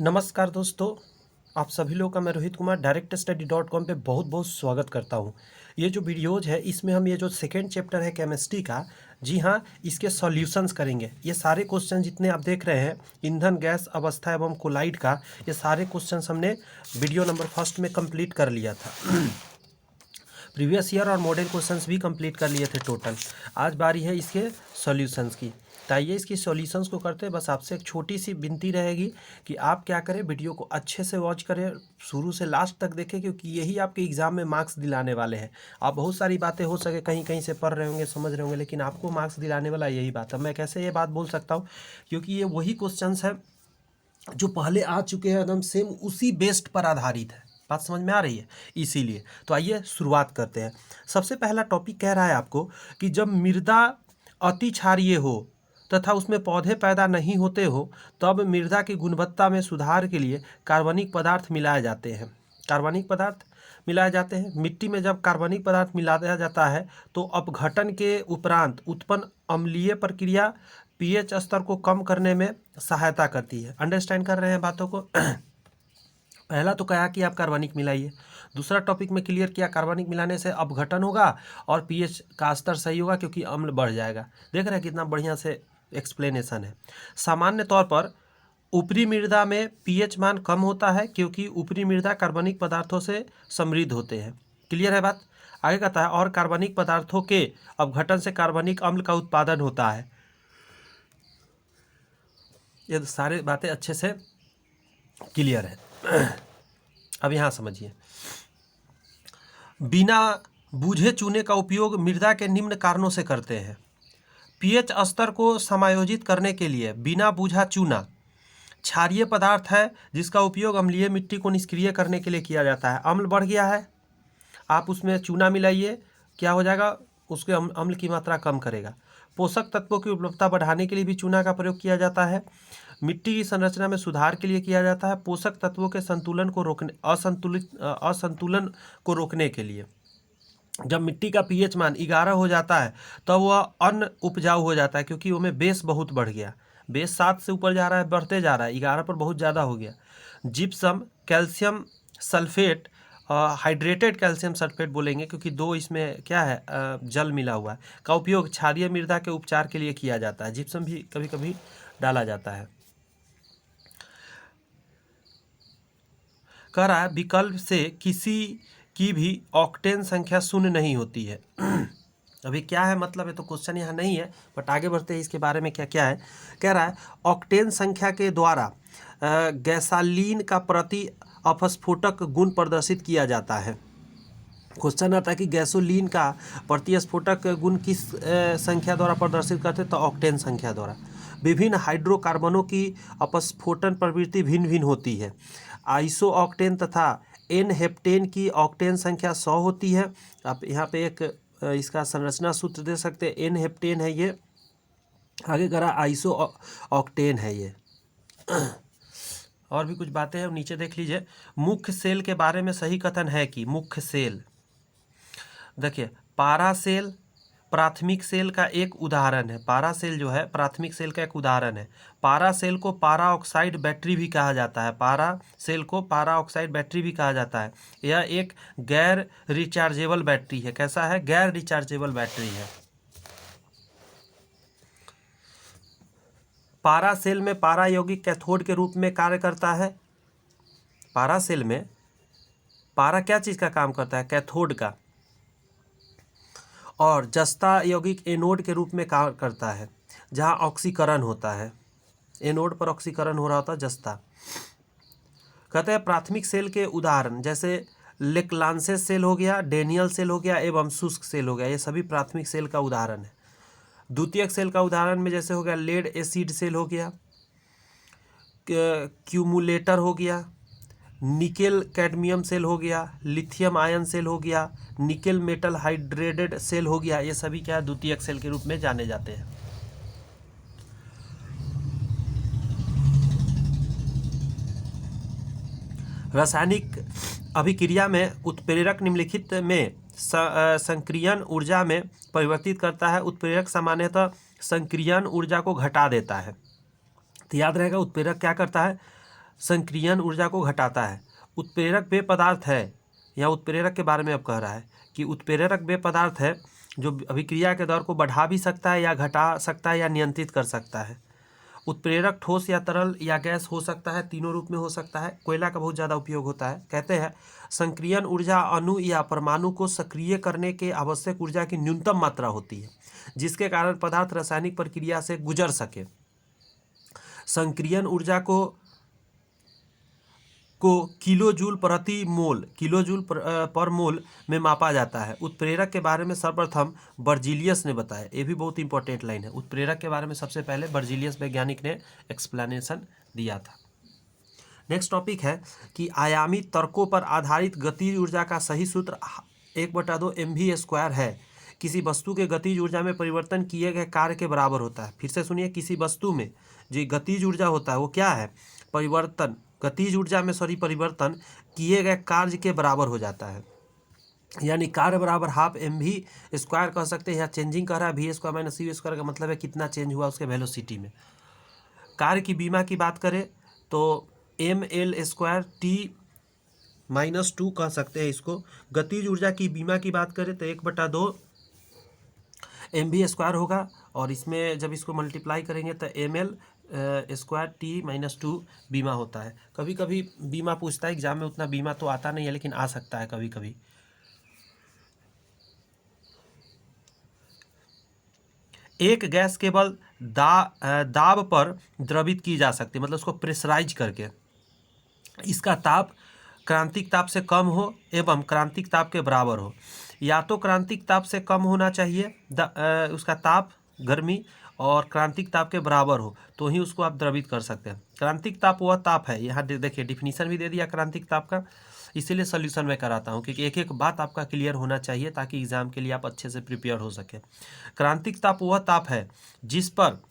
नमस्कार दोस्तों, आप सभी लोग का मैं रोहित कुमार directstudy.com पे बहुत बहुत स्वागत करता हूँ। ये जो वीडियोज़ है इसमें हम ये जो सेकेंड चैप्टर है केमिस्ट्री का, जी हाँ, इसके सॉल्यूशंस करेंगे। ये सारे क्वेश्चन जितने आप देख रहे हैं ईंधन गैस अवस्था एवं कोलाइड का, ये सारे क्वेश्चंस हमने वीडियो नंबर फर्स्ट में कंप्लीट कर लिया था। प्रीवियस ईयर और मॉडल क्वेश्चंस भी कंप्लीट कर लिए थे टोटल। आज बारी है इसके सॉल्यूशंस की। तो आइए इसकी सॉल्यूशंस को करते हैं। बस आपसे एक छोटी सी विनती रहेगी कि आप क्या करें, वीडियो को अच्छे से वॉच करें, शुरू से लास्ट तक देखें, क्योंकि यही आपके एग्ज़ाम में मार्क्स दिलाने वाले हैं। आप बहुत सारी बातें हो सके कहीं कहीं से पढ़ रहे होंगे, समझ रहे होंगे, लेकिन आपको मार्क्स दिलाने वाला यही बात है। मैं कैसे ये बात बोल सकता हूँ, क्योंकि ये वही क्वेश्चंस है जो पहले आ चुके हैं, एकदम सेम उसी बेस्ड पर आधारित है। बात समझ में आ रही है? इसीलिए तो आइए शुरुआत करते हैं। सबसे पहला टॉपिक कह रहा है आपको कि जब मृदा अति क्षारीय हो तथा उसमें पौधे पैदा नहीं होते हो, तब मृदा की गुणवत्ता में सुधार के लिए कार्बनिक पदार्थ मिलाए जाते हैं। कार्बनिक पदार्थ मिलाए जाते हैं। मिट्टी में जब कार्बनिक पदार्थ मिलाया जाता है तो अपघटन के उपरांत उत्पन्न अम्लीय प्रक्रिया पीएच स्तर को कम करने में सहायता करती है। अंडरस्टैंड कर रहे हैं बातों को? पहला तो कहा कि आप कार्बनिक मिलाइए। दूसरा टॉपिक में क्लियर किया, कार्बनिक मिलाने से अपघटन होगा और पीएच का स्तर सही होगा, क्योंकि अम्ल बढ़ जाएगा। देख रहे हैं कितना बढ़िया से एक्सप्लेनेशन है। सामान्य तौर पर ऊपरी मृदा में पीएच मान कम होता है, क्योंकि ऊपरी मृदा कार्बनिक पदार्थों से समृद्ध होते हैं। क्लियर है बात? आगे कहता है, और कार्बनिक पदार्थों के अपघटन से कार्बनिक अम्ल का उत्पादन होता है। ये तो सारी बातें अच्छे से क्लियर है। अब यहाँ समझिए, बिना बूझे चूने का उपयोग मृदा के निम्न कारणों से करते हैं। पीएच स्तर को समायोजित करने के लिए बिना बूझा चूना क्षारीय पदार्थ है, जिसका उपयोग अम्लीय मिट्टी को निष्क्रिय करने के लिए किया जाता है। अम्ल बढ़ गया है, आप उसमें चूना मिलाइए, क्या हो जाएगा? उसके अम्ल की मात्रा कम करेगा। पोषक तत्वों की उपलब्धता बढ़ाने के लिए भी चूना का प्रयोग किया जाता है। मिट्टी की संरचना में सुधार के लिए किया जाता है। पोषक तत्वों के संतुलन को रोकने असंतुलन को रोकने के लिए। जब मिट्टी का पीएच मान 11 हो जाता है तब वह अन उपजाऊ हो जाता है, क्योंकि उसमें बेस बहुत बढ़ गया। बेस 7 से ऊपर जा रहा है, बढ़ते जा रहा है, 11 पर बहुत ज़्यादा हो गया। Gypsum, calcium sulphate, hydrated calcium sulphate बोलेंगे, क्योंकि दो इसमें क्या है, जल मिला हुआ है, का उपयोग क्षारीय मृदा के उपचार के लिए किया जाता है। जिप्सम भी कभी कभी डाला जाता है। कह रहा है, विकल्प से किसी की भी ऑक्टेन संख्या शून्य नहीं होती है। अभी क्या है मतलब, है तो क्वेश्चन यहाँ नहीं है, बट आगे बढ़ते हैं इसके बारे में क्या क्या है। कह रहा है, ऑक्टेन संख्या के द्वारा गैसालीन का प्रति अपस्फोटक गुण प्रदर्शित किया जाता है। क्वेश्चन आता है कि गैसोलीन का प्रतिस्फोटक गुण किस संख्या द्वारा प्रदर्शित करते हैं? तो ऑक्टेन संख्या द्वारा। विभिन्न हाइड्रोकार्बनों की अपस्फोटन प्रवृत्ति भिन्न भिन्न होती है। आइसो ऑक्टेन तथा एन हेप्टेन की ऑक्टेन संख्या 100 होती है। आप यहाँ पे एक इसका संरचना सूत्र दे सकते हैं। एन हेप्टेन है ये, आगे करा आइसो ऑक्टेन है ये। और भी कुछ बातें हैं, नीचे देख लीजिए। मुख्य सेल के बारे में सही कथन है कि मुख्य सेल, देखिए, पारा सेल प्राथमिक सेल का एक उदाहरण है। पारा सेल जो है प्राथमिक सेल का एक उदाहरण है। पारा सेल को पारा ऑक्साइड बैटरी भी कहा जाता है। पारा सेल को पारा ऑक्साइड बैटरी भी कहा जाता है। यह एक गैर रिचार्जेबल बैटरी है। कैसा है? गैर रिचार्जेबल बैटरी है। पारा सेल में पारा यौगिक कैथोड के रूप में कार्य करता है। पारा सेल में पारा क्या चीज़ का काम करता है? कैथोड का। और जस्ता यौगिक एनोड के रूप में कार्य करता है, जहाँ ऑक्सीकरण होता है। एनोड पर ऑक्सीकरण हो रहा होता है, जस्ता। कहते हैं प्राथमिक सेल के उदाहरण जैसे लेक्लांसेस सेल हो गया, डेनियल सेल हो गया एवं शुष्क सेल हो गया, ये सभी प्राथमिक सेल का उदाहरण है। द्वितीयक सेल का उदाहरण में जैसे हो गया लेड एसिड सेल हो गया, क्यूमुलेटर हो गया, निकेल कैडमियम सेल हो गया, लिथियम आयन सेल हो गया, निकेल मेटल हाइड्रेटेड सेल हो गया। ये सभी क्या है? द्वितीयक सेल के रूप में जाने जाते हैं। रासायनिक अभिक्रिया में उत्प्रेरक निम्नलिखित में संक्रियन ऊर्जा में परिवर्तित करता है। उत्प्रेरक सामान्यतः संक्रियन ऊर्जा को घटा देता है। तो याद रहेगा, उत्प्रेरक क्या करता है? संक्रियन ऊर्जा को घटाता है। उत्प्रेरक वे पदार्थ है, या उत्प्रेरक के बारे में अब कह रहा है कि उत्प्रेरक वे पदार्थ है जो अभिक्रिया के दर को बढ़ा भी सकता है या घटा सकता है या नियंत्रित कर सकता है। उत्प्रेरक ठोस या तरल या गैस हो सकता है, तीनों रूप में हो सकता है। कोयला का बहुत ज़्यादा उपयोग होता है। कहते हैं संक्रियन ऊर्जा अणु या परमाणु को सक्रिय करने के आवश्यक ऊर्जा की न्यूनतम मात्रा होती है, जिसके कारण पदार्थ रासायनिक प्रक्रिया से गुजर सके। संक्रियन ऊर्जा को किलोजूल पर मोल में मापा जाता है। उत्प्रेरक के बारे में सर्वप्रथम बर्जीलियस ने बताया। ये भी बहुत इंपॉर्टेंट लाइन है। उत्प्रेरक के बारे में सबसे पहले बर्जीलियस वैज्ञानिक ने एक्सप्लेनेशन दिया था। नेक्स्ट टॉपिक है कि आयामी तर्कों पर आधारित गतिज ऊर्जा का सही सूत्र 1/2 mv² है। किसी वस्तु के गतिज ऊर्जा में परिवर्तन किए गए कार्य के बराबर होता है। फिर से सुनिए, किसी वस्तु में जो गतिज ऊर्जा होता है वो क्या है? परिवर्तन परिवर्तन किए गए कार्य के बराबर हो जाता है। यानी कार्य बराबर ½ mv² कह सकते हैं, या चेंजिंग कह रहा है v² - c² का मतलब है कितना चेंज हुआ उसके वेलोसिटी में। कार्य की बीमा की बात करें तो ml² t-2 कह सकते हैं इसको। गतिज ऊर्जा की बीमा की बात करें तो 1/2 mv² होगा, और इसमें जब इसको मल्टीप्लाई करेंगे तो ml² t-2 बीमा होता है। कभी कभी बीमा पूछता है एग्जाम में, उतना बीमा तो आता नहीं है लेकिन आ सकता है कभी कभी। एक गैस केवल दाब पर द्रवित की जा सकती है, मतलब उसको प्रेशराइज करके। इसका ताप क्रांतिक ताप से कम हो एवं क्रांतिक ताप के बराबर हो। या तो क्रांतिक ताप से कम होना चाहिए उसका ताप गर्मी, और क्रांतिक ताप के बराबर हो तो ही उसको आप द्रवित कर सकते हैं। क्रांतिक ताप वह ताप है, यहाँ देखिए डिफिनीशन भी दे दिया क्रांतिक ताप का। इसीलिए सोल्यूशन मैं कराता हूँ, क्योंकि एक एक बात आपका क्लियर होना चाहिए ताकि एग्जाम के लिए आप अच्छे से प्रिपेयर हो सके। क्रांतिक ताप वह ताप है जिस पर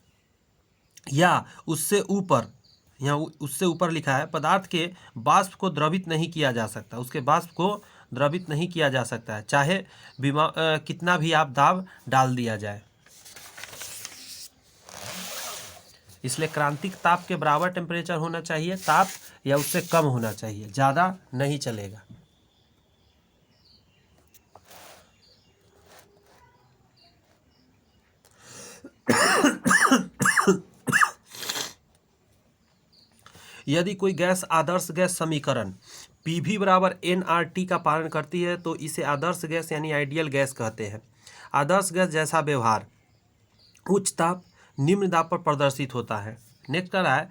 या उससे ऊपर, यहाँ उससे ऊपर लिखा है, पदार्थ के वाष्प को द्रवित नहीं किया जा सकता। उसके वाष्प को द्रवित नहीं किया जा सकता है, चाहे कितना भी आप दाब डाल दिया जाए। इसलिए क्रांतिक ताप के बराबर टेम्परेचर होना चाहिए ताप, या उससे कम होना चाहिए, ज़्यादा नहीं चलेगा। यदि कोई गैस आदर्श गैस समीकरण PV = nRT का पालन करती है तो इसे आदर्श गैस यानी आइडियल गैस कहते हैं। आदर्श गैस जैसा व्यवहार उच्च ताप निम्न दाब पर प्रदर्शित होता है। नेक्स्ट आ रहा है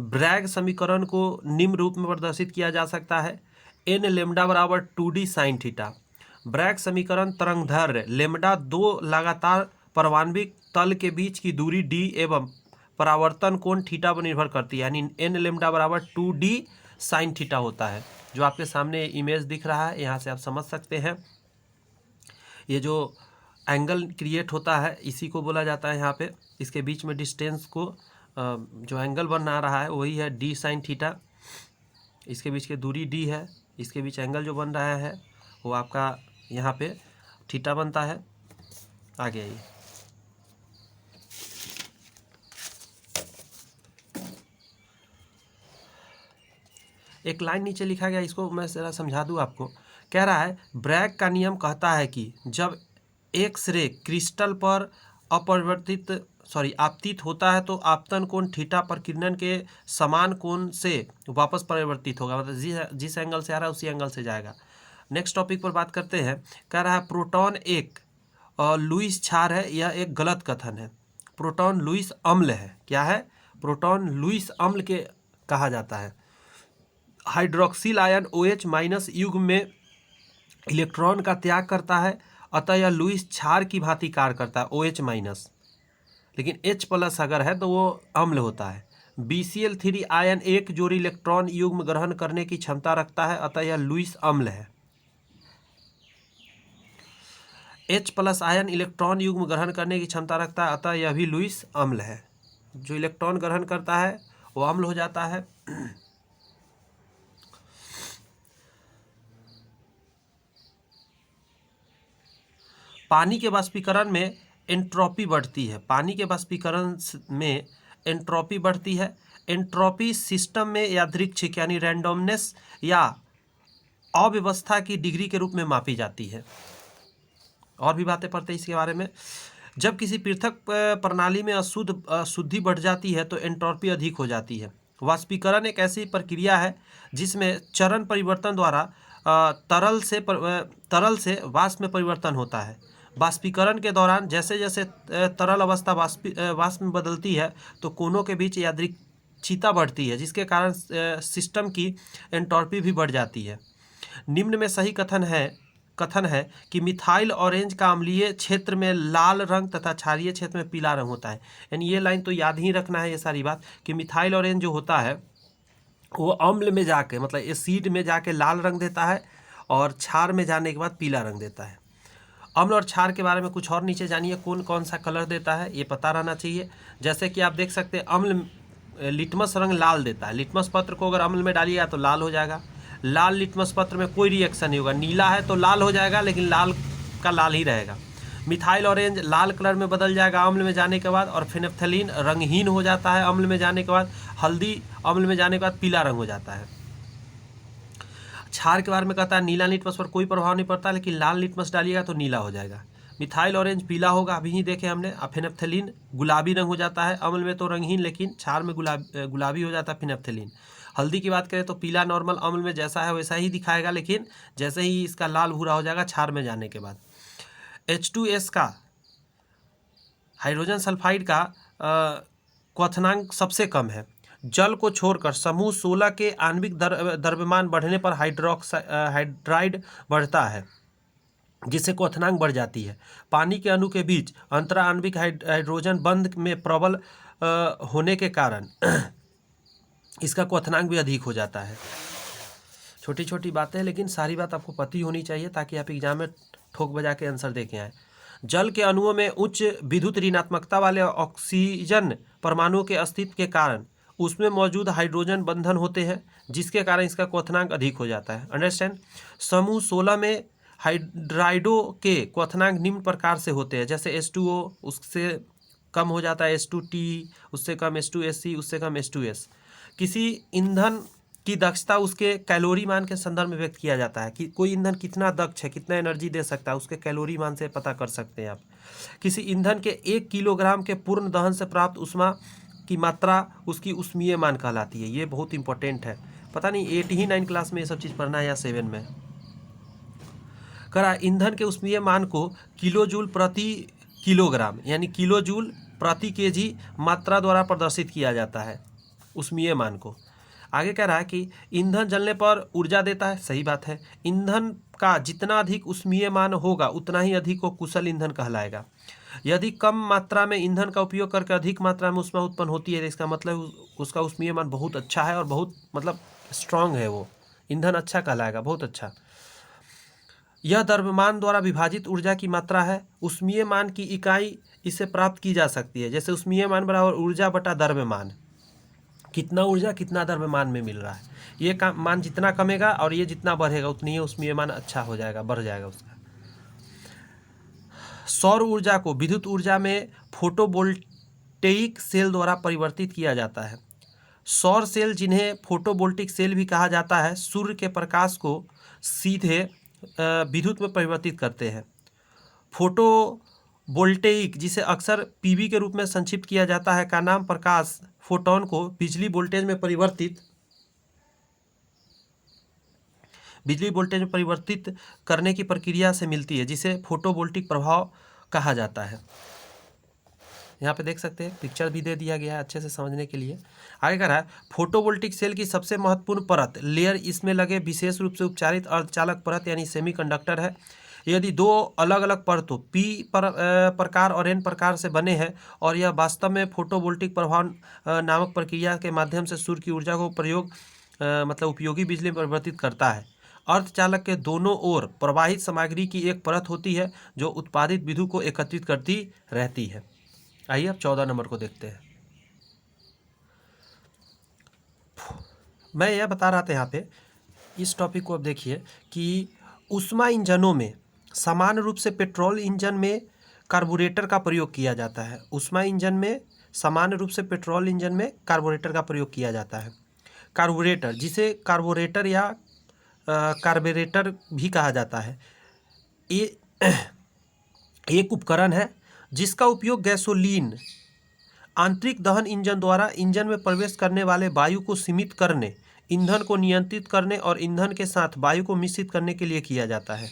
ब्रैग समीकरण को निम्न रूप में प्रदर्शित किया जा सकता है। n lambda = 2d sin theta. Bragg समीकरण तरंगदैर्ध्य लेमडा 2 लगातार परमाण्विक तल के बीच की दूरी d एवं परावर्तन कोण थीटा पर निर्भर करती है, यानी n lambda = 2d sin theta होता है। जो आपके सामने इमेज दिख रहा है, यहाँ से आप समझ सकते हैं ये जो एंगल क्रिएट होता है इसी को बोला जाता है। यहाँ पे इसके बीच में डिस्टेंस को जो एंगल बना रहा है वही है d sin थीटा। इसके बीच की दूरी d है, इसके बीच एंगल जो बन रहा है वो आपका यहाँ पे थीटा बनता है। आगे आइए, एक लाइन नीचे लिखा गया, इसको मैं जरा समझा दूँ आपको। कह रहा है ब्रैग का नियम कहता है कि जब एक्स-रे क्रिस्टल पर आपतित होता है तो आपतन कोण थीटा प्रकीर्णन के समान कोण से वापस परिवर्तित होगा, मतलब जिस एंगल से आ रहा है उसी एंगल से जाएगा। नेक्स्ट टॉपिक पर बात करते हैं। कह रहा है प्रोटॉन एक लुईस क्षार है, यह एक गलत कथन है। प्रोटॉन लुईस अम्ल है। क्या है? प्रोटॉन लुईस अम्ल के कहा जाता है। हाइड्रोक्सिल आयन OH- युग्म में इलेक्ट्रॉन का त्याग करता है, अतः यह लुईस क्षार की भांति कार्य करता है OH-, लेकिन H+ अगर है तो वो अम्ल होता है। BCl3 आयन एक जोड़ी इलेक्ट्रॉन युग्म ग्रहण करने की क्षमता रखता है, अतः यह लुईस अम्ल है। H+ आयन इलेक्ट्रॉन युग्म ग्रहण करने की क्षमता रखता है, अतः यह भी लुईस अम्ल है। जो इलेक्ट्रॉन ग्रहण करता है वो अम्ल हो जाता है। पानी के वाष्पीकरण में एंट्रोपी बढ़ती है। पानी के वाष्पीकरण में एंट्रोपी बढ़ती है। एंट्रोपी सिस्टम में यादृच्छिक यानी रैंडमनेस या अव्यवस्था की डिग्री के रूप में मापी जाती है। और भी बातें पढ़ते हैं इसके बारे में। जब किसी पृथक प्रणाली में अशुद्धि बढ़ जाती है तो एंट्रोपी अधिक हो जाती है। वाष्पीकरण एक ऐसी प्रक्रिया है जिसमें चरण परिवर्तन द्वारा तरल से वाष्प में परिवर्तन होता है। वाष्पीकरण के दौरान जैसे जैसे तरल अवस्था वाष्प में बदलती है तो कोनों के बीच यादृच्छिकता बढ़ती है, जिसके कारण सिस्टम की एंट्रोपी भी बढ़ जाती है। निम्न में सही कथन है कि मिथाइल ऑरेंज का अम्लीय क्षेत्र में लाल रंग तथा क्षारीय क्षेत्र में पीला रंग होता है। यानी ये लाइन तो याद ही रखना है, ये सारी बात, कि मिथाइल ऑरेंज जो होता है वो अम्ल में जाके मतलब एसिड में जाके लाल रंग देता है और क्षार में जाने के बाद पीला रंग देता है। अम्ल और क्षार के बारे में कुछ और नीचे जानिए, कौन कौन सा कलर देता है ये पता रहना चाहिए। जैसे कि आप देख सकते हैं अम्ल लिटमस रंग लाल देता है। लिटमस पत्र को अगर अम्ल में डालिएगा तो लाल हो जाएगा। लाल लिटमस पत्र में कोई रिएक्शन नहीं होगा। नीला है तो लाल हो जाएगा लेकिन लाल का लाल ही रहेगा। मिथाइल ऑरेंज लाल कलर में बदल जाएगा अम्ल में जाने के बाद, और फेनेप्थलीन रंगहीन हो जाता है अम्ल में जाने के बाद। हल्दी अम्ल में जाने के बाद पीला रंग हो जाता है। क्षार के बारे में कहता है नीला लिटमस पर कोई प्रभाव नहीं पड़ता, लेकिन लाल लिटमस डालिएगा तो नीला हो जाएगा। मिथाइल ऑरेंज पीला होगा, अभी ही देखे हमने। फेनेप्थलीन गुलाबी रंग हो जाता है, अम्ल में तो रंगहीन लेकिन क्षार में गुलाबी हो जाता है फेनेप्थलीन। हल्दी की बात करें तो पीला नॉर्मल अम्ल में जैसा है वैसा ही दिखाएगा, लेकिन जैसे ही इसका लाल भूरा हो जाएगा क्षार में जाने के बाद। H2S का हाइड्रोजन सल्फाइड का क्वथनांक सबसे कम है। जल को छोड़कर समूह 16 के आणविक द्रव्यमान बढ़ने पर हाइड्राइड बढ़ता है, जिससे क्वथनांक बढ़ जाती है। पानी के अणु के बीच अंतरा आणविक हाइड्रोजन बंध में प्रबल होने के कारण इसका क्वथनांक भी अधिक हो जाता है। छोटी छोटी बातें लेकिन सारी बात आपको पता होनी चाहिए ताकि आप एग्जाम में ठोक बजा के आंसर दे के आए। जल के अणुओं में उच्च विद्युत ऋणात्मकता वाले ऑक्सीजन परमाणुओं के अस्तित्व के कारण उसमें मौजूद हाइड्रोजन बंधन होते हैं, जिसके कारण इसका क्वथनांक अधिक हो जाता है। अंडरस्टैंड। समूह 16 में हाइड्राइडो के क्वथनांक निम्न प्रकार से होते हैं, जैसे H2O उससे कम हो जाता है H2T, उससे कम H2SC, उससे कम H2S। किसी ईंधन की दक्षता उसके कैलोरी मान के संदर्भ में व्यक्त किया जाता है कि कोई ईंधन कितना दक्ष है, कितना एनर्जी दे सकता है, उसके कैलोरी मान से पता कर सकते हैं आप। किसी ईंधन के 1 किलोग्राम के पूर्ण दहन से प्राप्त ऊष्मा की मात्रा उसकी ऊष्मीय मान कहलाती है। ये बहुत इंपॉर्टेंट है, पता नहीं 8 ही 9 क्लास में ये सब चीज़ पढ़ना है या 7 में। करा ईंधन के ऊष्मीय मान को किलोजूल प्रति किलोग्राम यानी किलोजूल प्रति केजी मात्रा द्वारा प्रदर्शित किया जाता है ऊष्मीय मान को। आगे कह रहा है कि ईंधन जलने पर ऊर्जा देता है, सही बात है। ईंधन का जितना अधिक ऊष्मीय मान होगा उतना ही अधिक वो कुशल ईंधन कहलाएगा। यदि कम मात्रा में ईंधन का उपयोग करके अधिक मात्रा में ऊष्मा उत्पन्न होती है तो इसका मतलब उसका ऊष्मीय मान बहुत अच्छा है और बहुत मतलब स्ट्रांग है, वो ईंधन अच्छा कहलाएगा, बहुत अच्छा। यह द्रव्यमान द्वारा विभाजित ऊर्जा की मात्रा है। ऊष्मीय मान की इकाई इससे प्राप्त की जा सकती है, जैसे ऊष्मीय मान बराबर ऊर्जा बटा द्रव्यमान। कितना ऊर्जा कितना द्रव्यमान में मिल रहा है, ये का मान जितना कमेगा और ये जितना बढ़ेगा उतनी ही ऊष्मीय मान अच्छा हो जाएगा, बढ़ जाएगा उसका। सौर ऊर्जा को विद्युत ऊर्जा में फोटोवोल्टेइक सेल द्वारा परिवर्तित किया जाता है। सौर सेल, जिन्हें फोटोवोल्टिक सेल भी कहा जाता है, सूर्य के प्रकाश को सीधे विद्युत में परिवर्तित करते हैं। फोटोवोल्टेइक, जिसे अक्सर पीवी के रूप में संक्षिप्त किया जाता है, का नाम प्रकाश फोटोन को बिजली वोल्टेज में परिवर्तित करने की प्रक्रिया से मिलती है, जिसे फोटोवोल्टिक प्रभाव कहा जाता है। यहाँ पे देख सकते हैं, पिक्चर भी दे दिया गया है अच्छे से समझने के लिए। आगे कह रहा है फोटोवोल्टिक सेल की सबसे महत्वपूर्ण परत लेयर इसमें लगे विशेष रूप से उपचारित अर्धचालक परत यानी सेमीकंडक्टर है। यदि दो अलग अलग परतों P प्रकार और N प्रकार से बने हैं और यह वास्तव में फोटोवोल्टिक प्रभाव नामक प्रक्रिया के माध्यम से सूर्य की ऊर्जा को उपयोगी बिजली में परिवर्तित करता है। अर्धचालक के दोनों ओर प्रवाहित सामग्री की एक परत होती है जो उत्पादित विद्युत को एकत्रित करती रहती है। आइए अब 14 नंबर को देखते हैं। मैं यह बता रहा था यहाँ पे, इस टॉपिक को अब देखिए कि ऊष्मा इंजनों में सामान्य रूप से पेट्रोल इंजन में कार्बोरेटर का प्रयोग किया जाता है। ऊष्मा इंजन में सामान्य रूप से पेट्रोल इंजन में कार्बोरेटर का प्रयोग किया जाता है। कार्बोरेटर, जिसे कार्बोरेटर या कार्बोरेटर भी कहा जाता है, ये एक उपकरण है जिसका उपयोग गैसोलीन आंतरिक दहन इंजन द्वारा इंजन में प्रवेश करने वाले वायु को सीमित करने, ईंधन को नियंत्रित करने और ईंधन के साथ वायु को मिश्रित करने के लिए किया जाता है।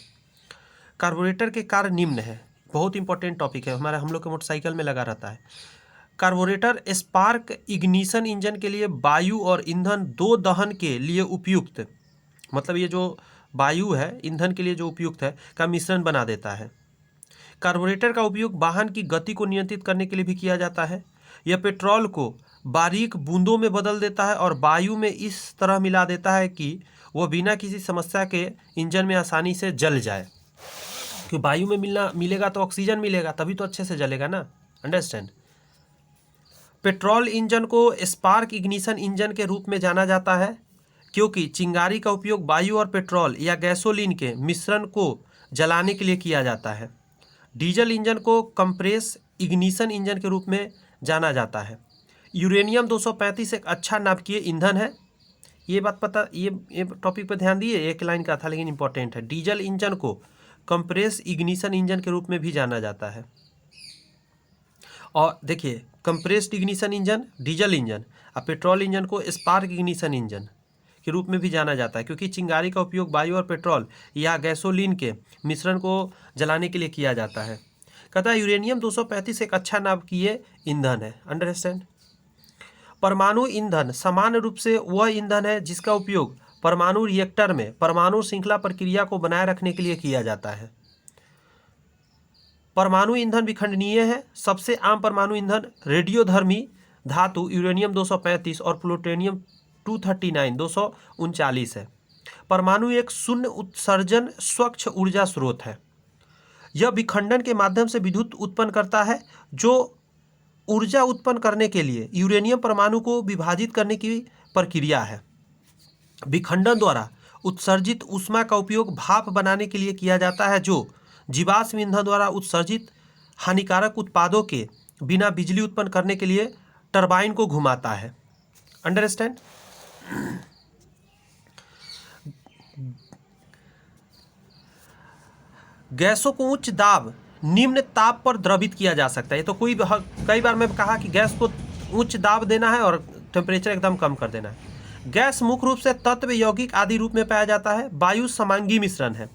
कार्बोरेटर के कार्य निम्न है, बहुत इंपॉर्टेंट टॉपिक है, हमारा हम लोग के मोटरसाइकिल में लगा रहता है। कार्बोरेटर स्पार्क इग्निशन इंजन के लिए वायु और ईंधन दो दहन के लिए उपयुक्त, मतलब ये जो वायु है ईंधन के लिए जो उपयुक्त है का मिश्रण बना देता है। कार्बोरेटर का उपयोग वाहन की गति को नियंत्रित करने के लिए भी किया जाता है। यह पेट्रोल को बारीक बूंदों में बदल देता है और वायु में इस तरह मिला देता है कि वह बिना किसी समस्या के इंजन में आसानी से जल जाए। क्योंकि वायु में मिलेगा तो ऑक्सीजन मिलेगा, तभी तो अच्छे से जलेगा ना, अंडरस्टैंड। पेट्रोल इंजन को स्पार्क इग्निशन इंजन के रूप में जाना जाता है क्योंकि चिंगारी का उपयोग वायु और पेट्रोल या गैसोलीन के मिश्रण को जलाने के लिए किया जाता है। डीजल इंजन को कंप्रेस इग्निशन इंजन के रूप में जाना जाता है। यूरेनियम 235 एक अच्छा नाभिकीय ईंधन है। ये बात पता, ये टॉपिक पर ध्यान दिए, एक लाइन का था लेकिन इंपॉर्टेंट है। डीजल इंजन को कंप्रेस इग्निशन इंजन के रूप में भी जाना जाता है। और देखिए, compressed ignition engine diesel engine और पेट्रोल इंजन को स्पार्क इग्निशन इंजन के रूप में भी जाना जाता है क्योंकि चिंगारी का उपयोग वायु और पेट्रोल या गैसोलीन के मिश्रण को जलाने के लिए किया जाता है। कहता है यूरेनियम 235 एक अच्छा नाभिकीय ईंधन है, अंडरस्टैंड। परमाणु ईंधन सामान्य रूप से वह ईंधन है जिसका उपयोग परमाणु रिएक्टर में परमाणु श्रृंखला प्रक्रिया को बनाए रखने के लिए किया जाता है। परमाणु ईंधन विखंडनीय है। सबसे आम परमाणु ईंधन रेडियोधर्मी धातु यूरेनियम 235 और प्लूटोनियम 239 है। परमाणु एक शून्य उत्सर्जन स्वच्छ ऊर्जा स्रोत है। यह विखंडन के माध्यम से विद्युत उत्पन्न करता है। जो ऊर्जा उत्पन्न करने के लिए यूरेनियम परमाणु को विभाजित करने की प्रक्रिया है। विखंडन द्वारा उत्सर्जित ऊष्मा का उपयोग भाप बनाने के लिए किया जाता है जो जीवाश्म ईंधन द्वारा उत्सर्जित हानिकारक उत्पादों के बिना बिजली उत्पन्न करने के लिए टरबाइन को घुमाता है, अंडरस्टैंड। गैसों को उच्च दाब निम्न ताप पर द्रवित किया जा सकता है। तो कई बार मैं कहा कि गैस को उच्च दाब देना है और टेम्परेचर एकदम कम कर देना है। गैस मुख्य रूप से तत्व, यौगिक आदि रूप में पाया जाता है। वायु समांगी मिश्रण है।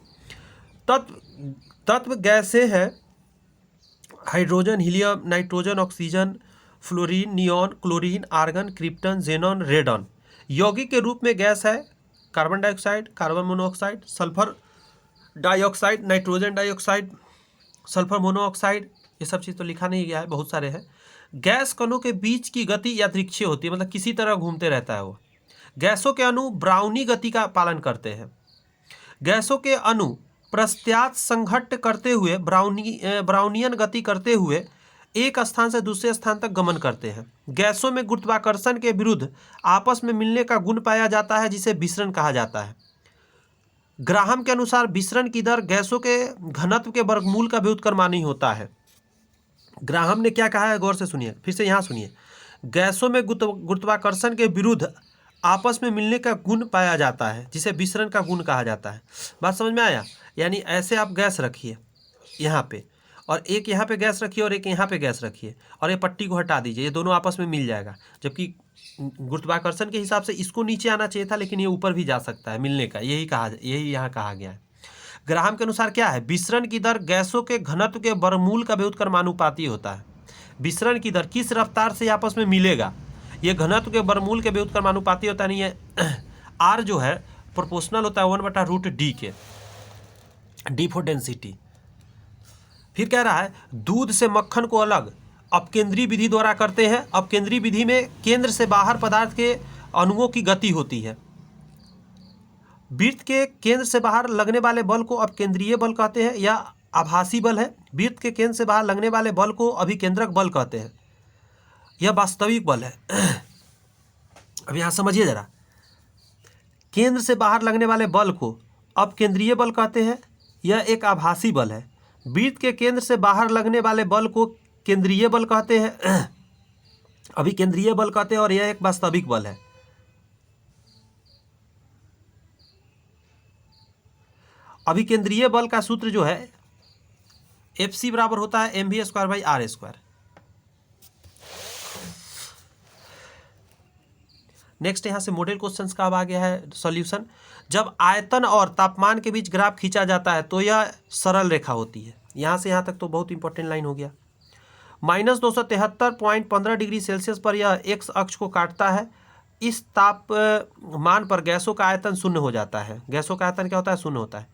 तत्व गैसें हैं hydrogen, helium, nitrogen, oxygen, fluorine, neon, chlorine, argon, krypton, xenon, radon. यौगिक के रूप में गैस है carbon dioxide, carbon monoxide, sulphur dioxide, nitrogen dioxide, sulphur monoxide. ये सब चीज़ तो लिखा नहीं गया है, बहुत सारे हैं। गैस कणों के बीच की गति यादृच्छिक होती है, मतलब किसी तरह घूमते रहता है वो। गैसों के अणु ब्राउनी गति का पालन करते हैं। गैसों के अणु प्रत्यास्थ संघट्ट करते हुए ब्राउनियन गति करते हुए एक स्थान से दूसरे स्थान तक गमन करते हैं। गैसों में गुरुत्वाकर्षण के विरुद्ध आपस में मिलने का गुण पाया जाता है जिसे विसरण कहा जाता है। ग्राहम के अनुसार विसरण की दर गैसों के घनत्व के वर्गमूल का व्युत्क्रमानुपाती होता है। ग्राहम ने क्या कहा है, गौर से सुनिए, फिर से यहाँ सुनिए। गैसों में गुरुत्वाकर्षण के विरुद्ध आपस में मिलने का गुण पाया जाता है जिसे विसरण का गुण कहा जाता है। बात समझ में आया? यानी ऐसे आप गैस रखिए यहाँ पे, और एक यहाँ पे गैस रखिए और एक यहाँ पे गैस रखिए, और ये पट्टी को हटा दीजिए, ये दोनों आपस में मिल जाएगा। जबकि गुरुत्वाकर्षण के हिसाब से इसको नीचे आना चाहिए था, लेकिन ये ऊपर भी जा सकता है मिलने का, यही यहाँ कहा गया है। ग्राहम के अनुसार क्या है, विसरण की दर गैसों के घनत्व के वर्गमूल का व्युत्क्रमानुपाती होता है। विसरण की दर किस रफ्तार से आपस में मिलेगा, ये घनत्व के वर्गमूल के व्युत्क्रमानुपाती होता नहीं है। आर जो है प्रोपोर्शनल होता है 1/√d के, डी फॉर डेंसिटी। फिर कह रहा है दूध से मक्खन को अलग अपकेंद्रीय विधि द्वारा करते हैं। अपकेंद्रीय विधि में केंद्र से बाहर पदार्थ के अणुओं की गति होती है। वृत्त के केंद्र से बाहर लगने वाले बल को अपकेंद्रीय बल कहते हैं या आभासी बल है। वृत्त के केंद्र से बाहर लगने वाले बल को अभिकेंद्रक बल कहते हैं, यह वास्तविक बल है। अब यहाँ समझिए जरा, केंद्र से बाहर लगने वाले बल को अपकेंद्रीय बल कहते हैं, यह एक आभासी बल है। वृत्त के केंद्र से बाहर लगने वाले बल को केंद्रीय बल कहते हैं। अभिकेंद्रीय बल कहते हैं और यह एक वास्तविक बल है। अभिकेंद्रीय बल का सूत्र जो है Fc बराबर होता है mv²/r²। नेक्स्ट यहाँ से मॉडल क्वेश्चंस का अब आ गया है सॉल्यूशन। जब आयतन और तापमान के बीच ग्राफ खींचा जाता है तो यह सरल रेखा होती है। यहाँ से यहाँ तक तो बहुत इंपॉर्टेंट लाइन हो गया। -273.15 डिग्री सेल्सियस पर यह एक्स अक्ष को काटता है। इस तापमान पर गैसों का आयतन शून्य हो जाता है। गैसों का आयतन क्या होता है? शून्य होता है।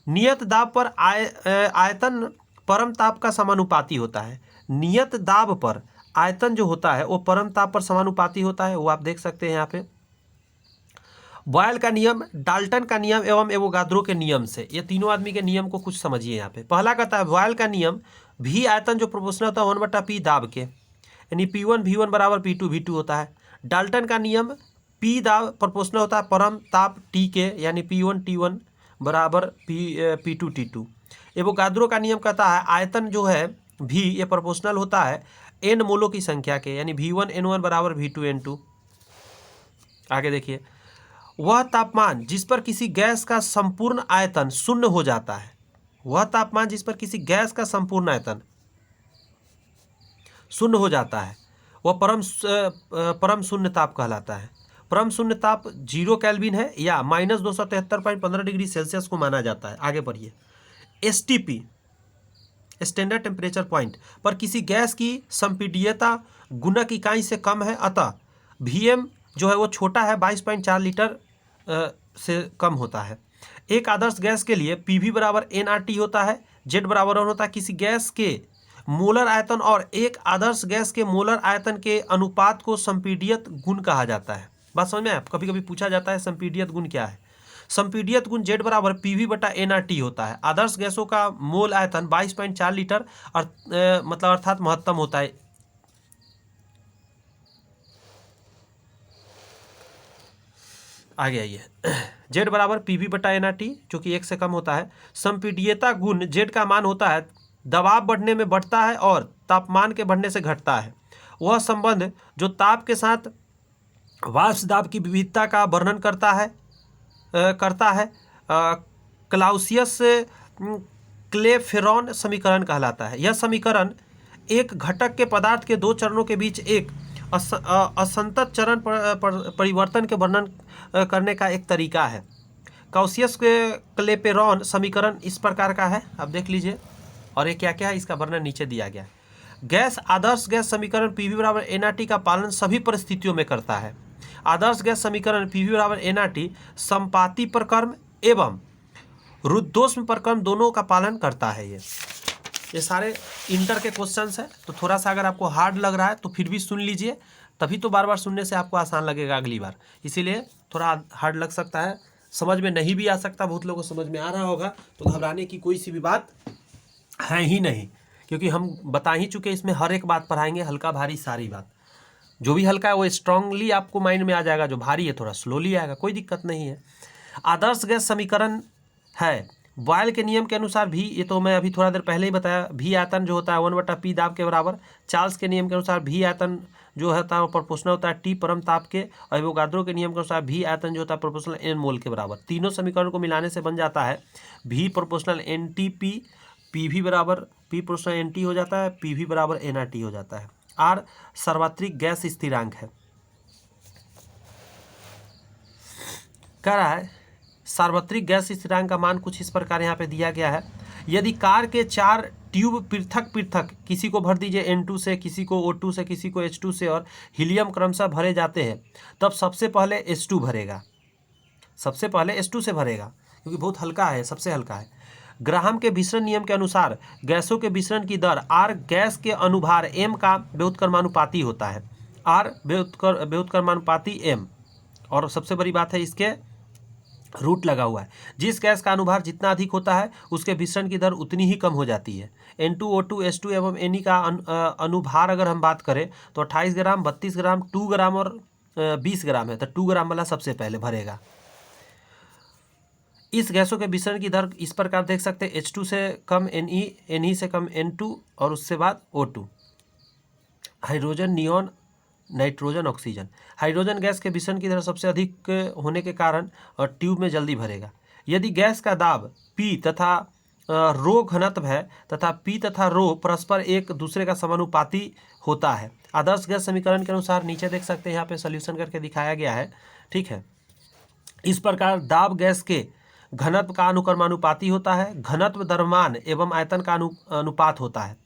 नियत दाब पर आयतन परम ताप का समानुपाती होता है। नियत दाब पर आयतन जो होता है वो परम ताप पर समानुपाती होता है, वो आप देख सकते हैं यहाँ पे। बॉयल का नियम, डाल्टन का नियम एवं एवोगाद्रो के नियम से, ये तीनों आदमी के नियम को कुछ समझिए यहाँ पे। पहला कहता है बॉयल का नियम, भी आयतन जो प्रोपोर्शनल होता है 1/p दाब के, यानी P1 V1 बराबर P2 V2 होता है। डाल्टन का नियम, P दाब प्रोपोर्शनल होता है परम ताप T के, यानी P1 T1 बराबर P2 T2। एवोगाद्रो का नियम कहता है आयतन जो है V ये प्रोपोर्शनल होता है n मोलों की संख्या के, यानी V1 N1 बराबर V2 N2। आगे देखिए, वह तापमान जिस पर किसी गैस का संपूर्ण आयतन शून्य हो जाता है, वह तापमान जिस पर किसी गैस का संपूर्ण आयतन शून्य हो जाता है वह परम शून्य ताप कहलाता है। परम शून्य ताप 0 केल्विन है या -273.15 डिग्री सेल्सियस को माना जाता है। आगे बढ़िए, STP स्टैंडर्ड टेम्परेचर पॉइंट पर किसी गैस की संपीड्यता गुणक इकाई से कम है, अतः VM जो है वो छोटा है, 22.4 लीटर से कम होता है। एक आदर्श गैस के लिए PV बराबर nRT होता है, Z बराबर होता है किसी गैस के मोलर आयतन और एक आदर्श गैस के मोलर आयतन के अनुपात को संपीड्यत गुण कहा जाता है। बात समझ में आया? कभी कभी पूछा जाता है संपीड्यत गुण क्या है। संपीड्यत गुण Z बराबर PV/nRT होता है। आदर्श गैसों का मोल आयतन 22.4 लीटर मतलब अर्थात महत्तम होता है। आगे आइए, Z बराबर PV/nRT जो कि 1 से कम होता है। संपीड्यता गुण Z का मान होता है दबाव बढ़ने में बढ़ता है और तापमान के बढ़ने से घटता है। वह संबंध जो ताप के साथ वाष्प दाब की विविधता का वर्णन करता है क्लाउसियस क्लेफेरॉन समीकरण कहलाता है। यह समीकरण एक घटक के पदार्थ के दो चरणों के बीच एक असंतत चरण परिवर्तन के वर्णन करने का एक तरीका है। क्लाउसियस क्लेपेरॉन समीकरण इस प्रकार का है, आप देख लीजिए। और ये क्या क्या है इसका वर्णन नीचे दिया गया है। गैस आदर्श गैस समीकरण PV बराबर nRT का पालन सभी परिस्थितियों में करता है। आदर्श गैस समीकरण PV बराबर nRT संपाती प्रक्रम एवं रुद्धोष्म प्रक्रम दोनों का पालन करता है। ये सारे इंटर के क्वेश्चंस हैं, तो थोड़ा सा अगर आपको हार्ड लग रहा है तो फिर भी सुन लीजिए, तभी तो बार बार सुनने से आपको आसान लगेगा अगली बार। इसीलिए थोड़ा हार्ड लग सकता है, समझ में नहीं भी आ सकता, बहुत लोगों को समझ में आ रहा होगा, तो घबराने की कोई सी भी बात है ही नहीं, क्योंकि हम बता ही चुके इसमें हर एक बात पढ़ाएंगे, हल्का भारी सारी बात। जो भी हल्का है वो स्ट्रांगली आपको माइंड में आ जाएगा, जो भारी है थोड़ा स्लोली आएगा, कोई दिक्कत नहीं है। आदर्श गैस समीकरण है बॉयल के नियम के अनुसार भी, ये तो मैं अभी थोड़ा देर पहले ही बताया, भी आयतन जो होता है 1/p दाब के बराबर। चार्ल्स के नियम के अनुसार भी आयतन जो होता है वो प्रोपोर्शनल होता है T परम ताप के, और एवोगाद्रो के नियम के अनुसार भी आयतन जो होता है प्रोपोर्शनल N मोल के बराबर। तीनों समीकरण को मिलाने से बन जाता है V प्रोपोर्शनल NTP, PV बराबर P प्रोपोर्शनल NT हो जाता है, PV बराबर nRT हो जाता है। R सार्वत्रिक गैस स्थिरांक है। कह रहा है सार्वत्रिक गैस स्थिरांक का मान कुछ इस प्रकार यहाँ पे दिया गया है। यदि कार के 4 ट्यूब पृथक पृथक, किसी को भर दीजिए N2 से, किसी को O2 से, किसी को H2 से, और हीलियम क्रमशः भरे जाते हैं, तब सबसे पहले H2 भरेगा, सबसे पहले H2 से भरेगा, क्योंकि बहुत हल्का है, सबसे हल्का है। ग्राहम के विसरण नियम के अनुसार गैसों के विसरण की दर R गैस के अनुभार M का व्युत्क्रमानुपाती होता है। R व्युत्क्रमानुपाती M, और सबसे बड़ी बात है इसके रूट लगा हुआ है। जिस गैस का अनुभार जितना अधिक होता है उसके विसरण की दर उतनी ही कम हो जाती है। N2, O2, H2 एवं Ne का अनुभार अगर हम बात करें तो 28 ग्राम, 32 ग्राम, 2 ग्राम और 20 ग्राम है, तो 2 ग्राम वाला सबसे पहले भरेगा। इस गैसों के विसरण की दर इस प्रकार देख सकते हैं, H2 से कम Ne, Ne से कम N2 और उससे बाद O2। Hydrogen, neon nitrogen, oxygen. Hydrogen gas के विषण की तरह सबसे अधिक होने के कारण ट्यूब में जल्दी भरेगा। यदि गैस का दाब P तथा रो घनत्व है तथा P तथा रो परस्पर एक दूसरे का समानुपाती होता है। आदर्श गैस समीकरण के अनुसार नीचे देख सकते हैं, यहाँ पे सोल्यूशन करके दिखाया गया है, ठीक है। इस प्रकार दाब गैस के घनत्व का अनुक्रमानुपाती होता है। घनत्व द्रव्यमान एवं आयतन का अनुपात होता है।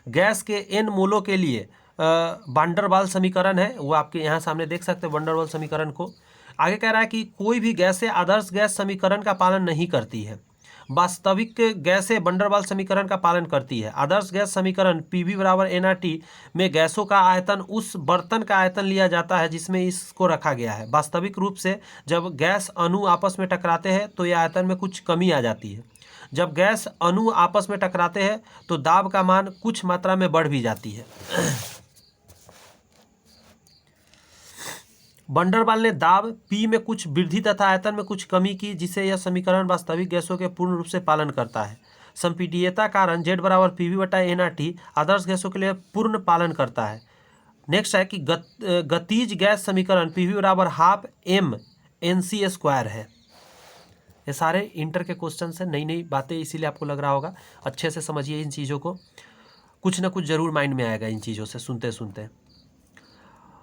गैस के n मोलों के लिए वान डर वाल समीकरण है, वो आपके यहाँ सामने देख सकते हैं वान डर वाल समीकरण को। आगे कह रहा है कि कोई भी गैसें आदर्श गैस समीकरण का पालन नहीं करती है, वास्तविक गैसें वान डर वाल समीकरण का पालन करती है। आदर्श गैस समीकरण PV बराबर nRT में गैसों का आयतन उस बर्तन का आयतन लिया जाता है जिसमें इसको रखा गया है। वास्तविक रूप से जब गैस अणु आपस में टकराते हैं तो यह आयतन में कुछ कमी आ जाती है। जब गैस अणु आपस में टकराते हैं तो दाब का मान कुछ मात्रा में बढ़ भी जाती है। वान डर वाल ने दाब P में कुछ वृद्धि तथा आयतन में कुछ कमी की, जिससे यह समीकरण वास्तविक गैसों के पूर्ण रूप से पालन करता है। संपीड्यता कारण Z बराबर PV बटा nRT आदर्श गैसों के लिए पूर्ण पालन करता है। नेक्स्ट है कि गतिज गैस समीकरण PV बराबर हाफ m NC स्क्वायर है। ये सारे इंटर के क्वेश्चन से नई नई बातें, इसीलिए आपको लग रहा होगा। अच्छे से समझिए इन चीज़ों को, कुछ ना कुछ जरूर माइंड में आएगा इन चीज़ों से सुनते सुनते।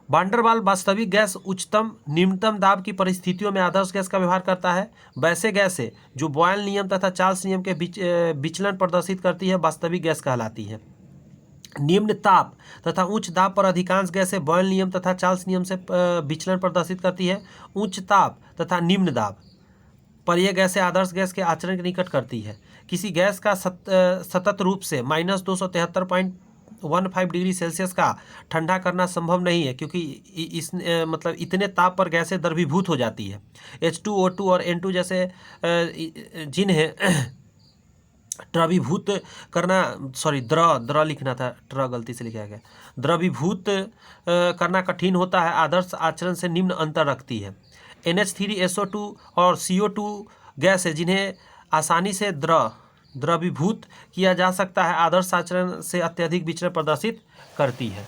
वान डर वाल वास्तविक गैस उच्चतम निम्नतम दाब की परिस्थितियों में आदर्श गैस का व्यवहार करता है। वैसे गैसें जो बॉयल नियम तथा चार्ल्स नियम के बीच विचलन प्रदर्शित करती है वास्तविक गैस कहलाती है। निम्न ताप तथा उच्च दाब पर अधिकांश गैसें बॉयल नियम तथा चार्ल्स नियम से विचलन प्रदर्शित करती है। उच्च ताप तथा निम्न दाब पर यह गैसें आदर्श गैस के आचरण के निकट करती है। किसी गैस का सतत रूप से -273.15 डिग्री सेल्सियस का ठंडा करना संभव नहीं है, क्योंकि इस मतलब इतने ताप पर गैसें द्रवीभूत हो जाती है। H2O2 और N2 जैसे जिन्हें द्रवीभूत करना, सॉरी द्र लिखना था, गलती से लिखा गया, द्रवीभूत करना कठिन होता है, आदर्श आचरण से निम्न अंतर रखती है। NH3SO2 और CO2 गैस है जिन्हें आसानी से द्रवीभूत किया जा सकता है, आदर्श आचरण से अत्यधिक विचलन प्रदर्शित करती है।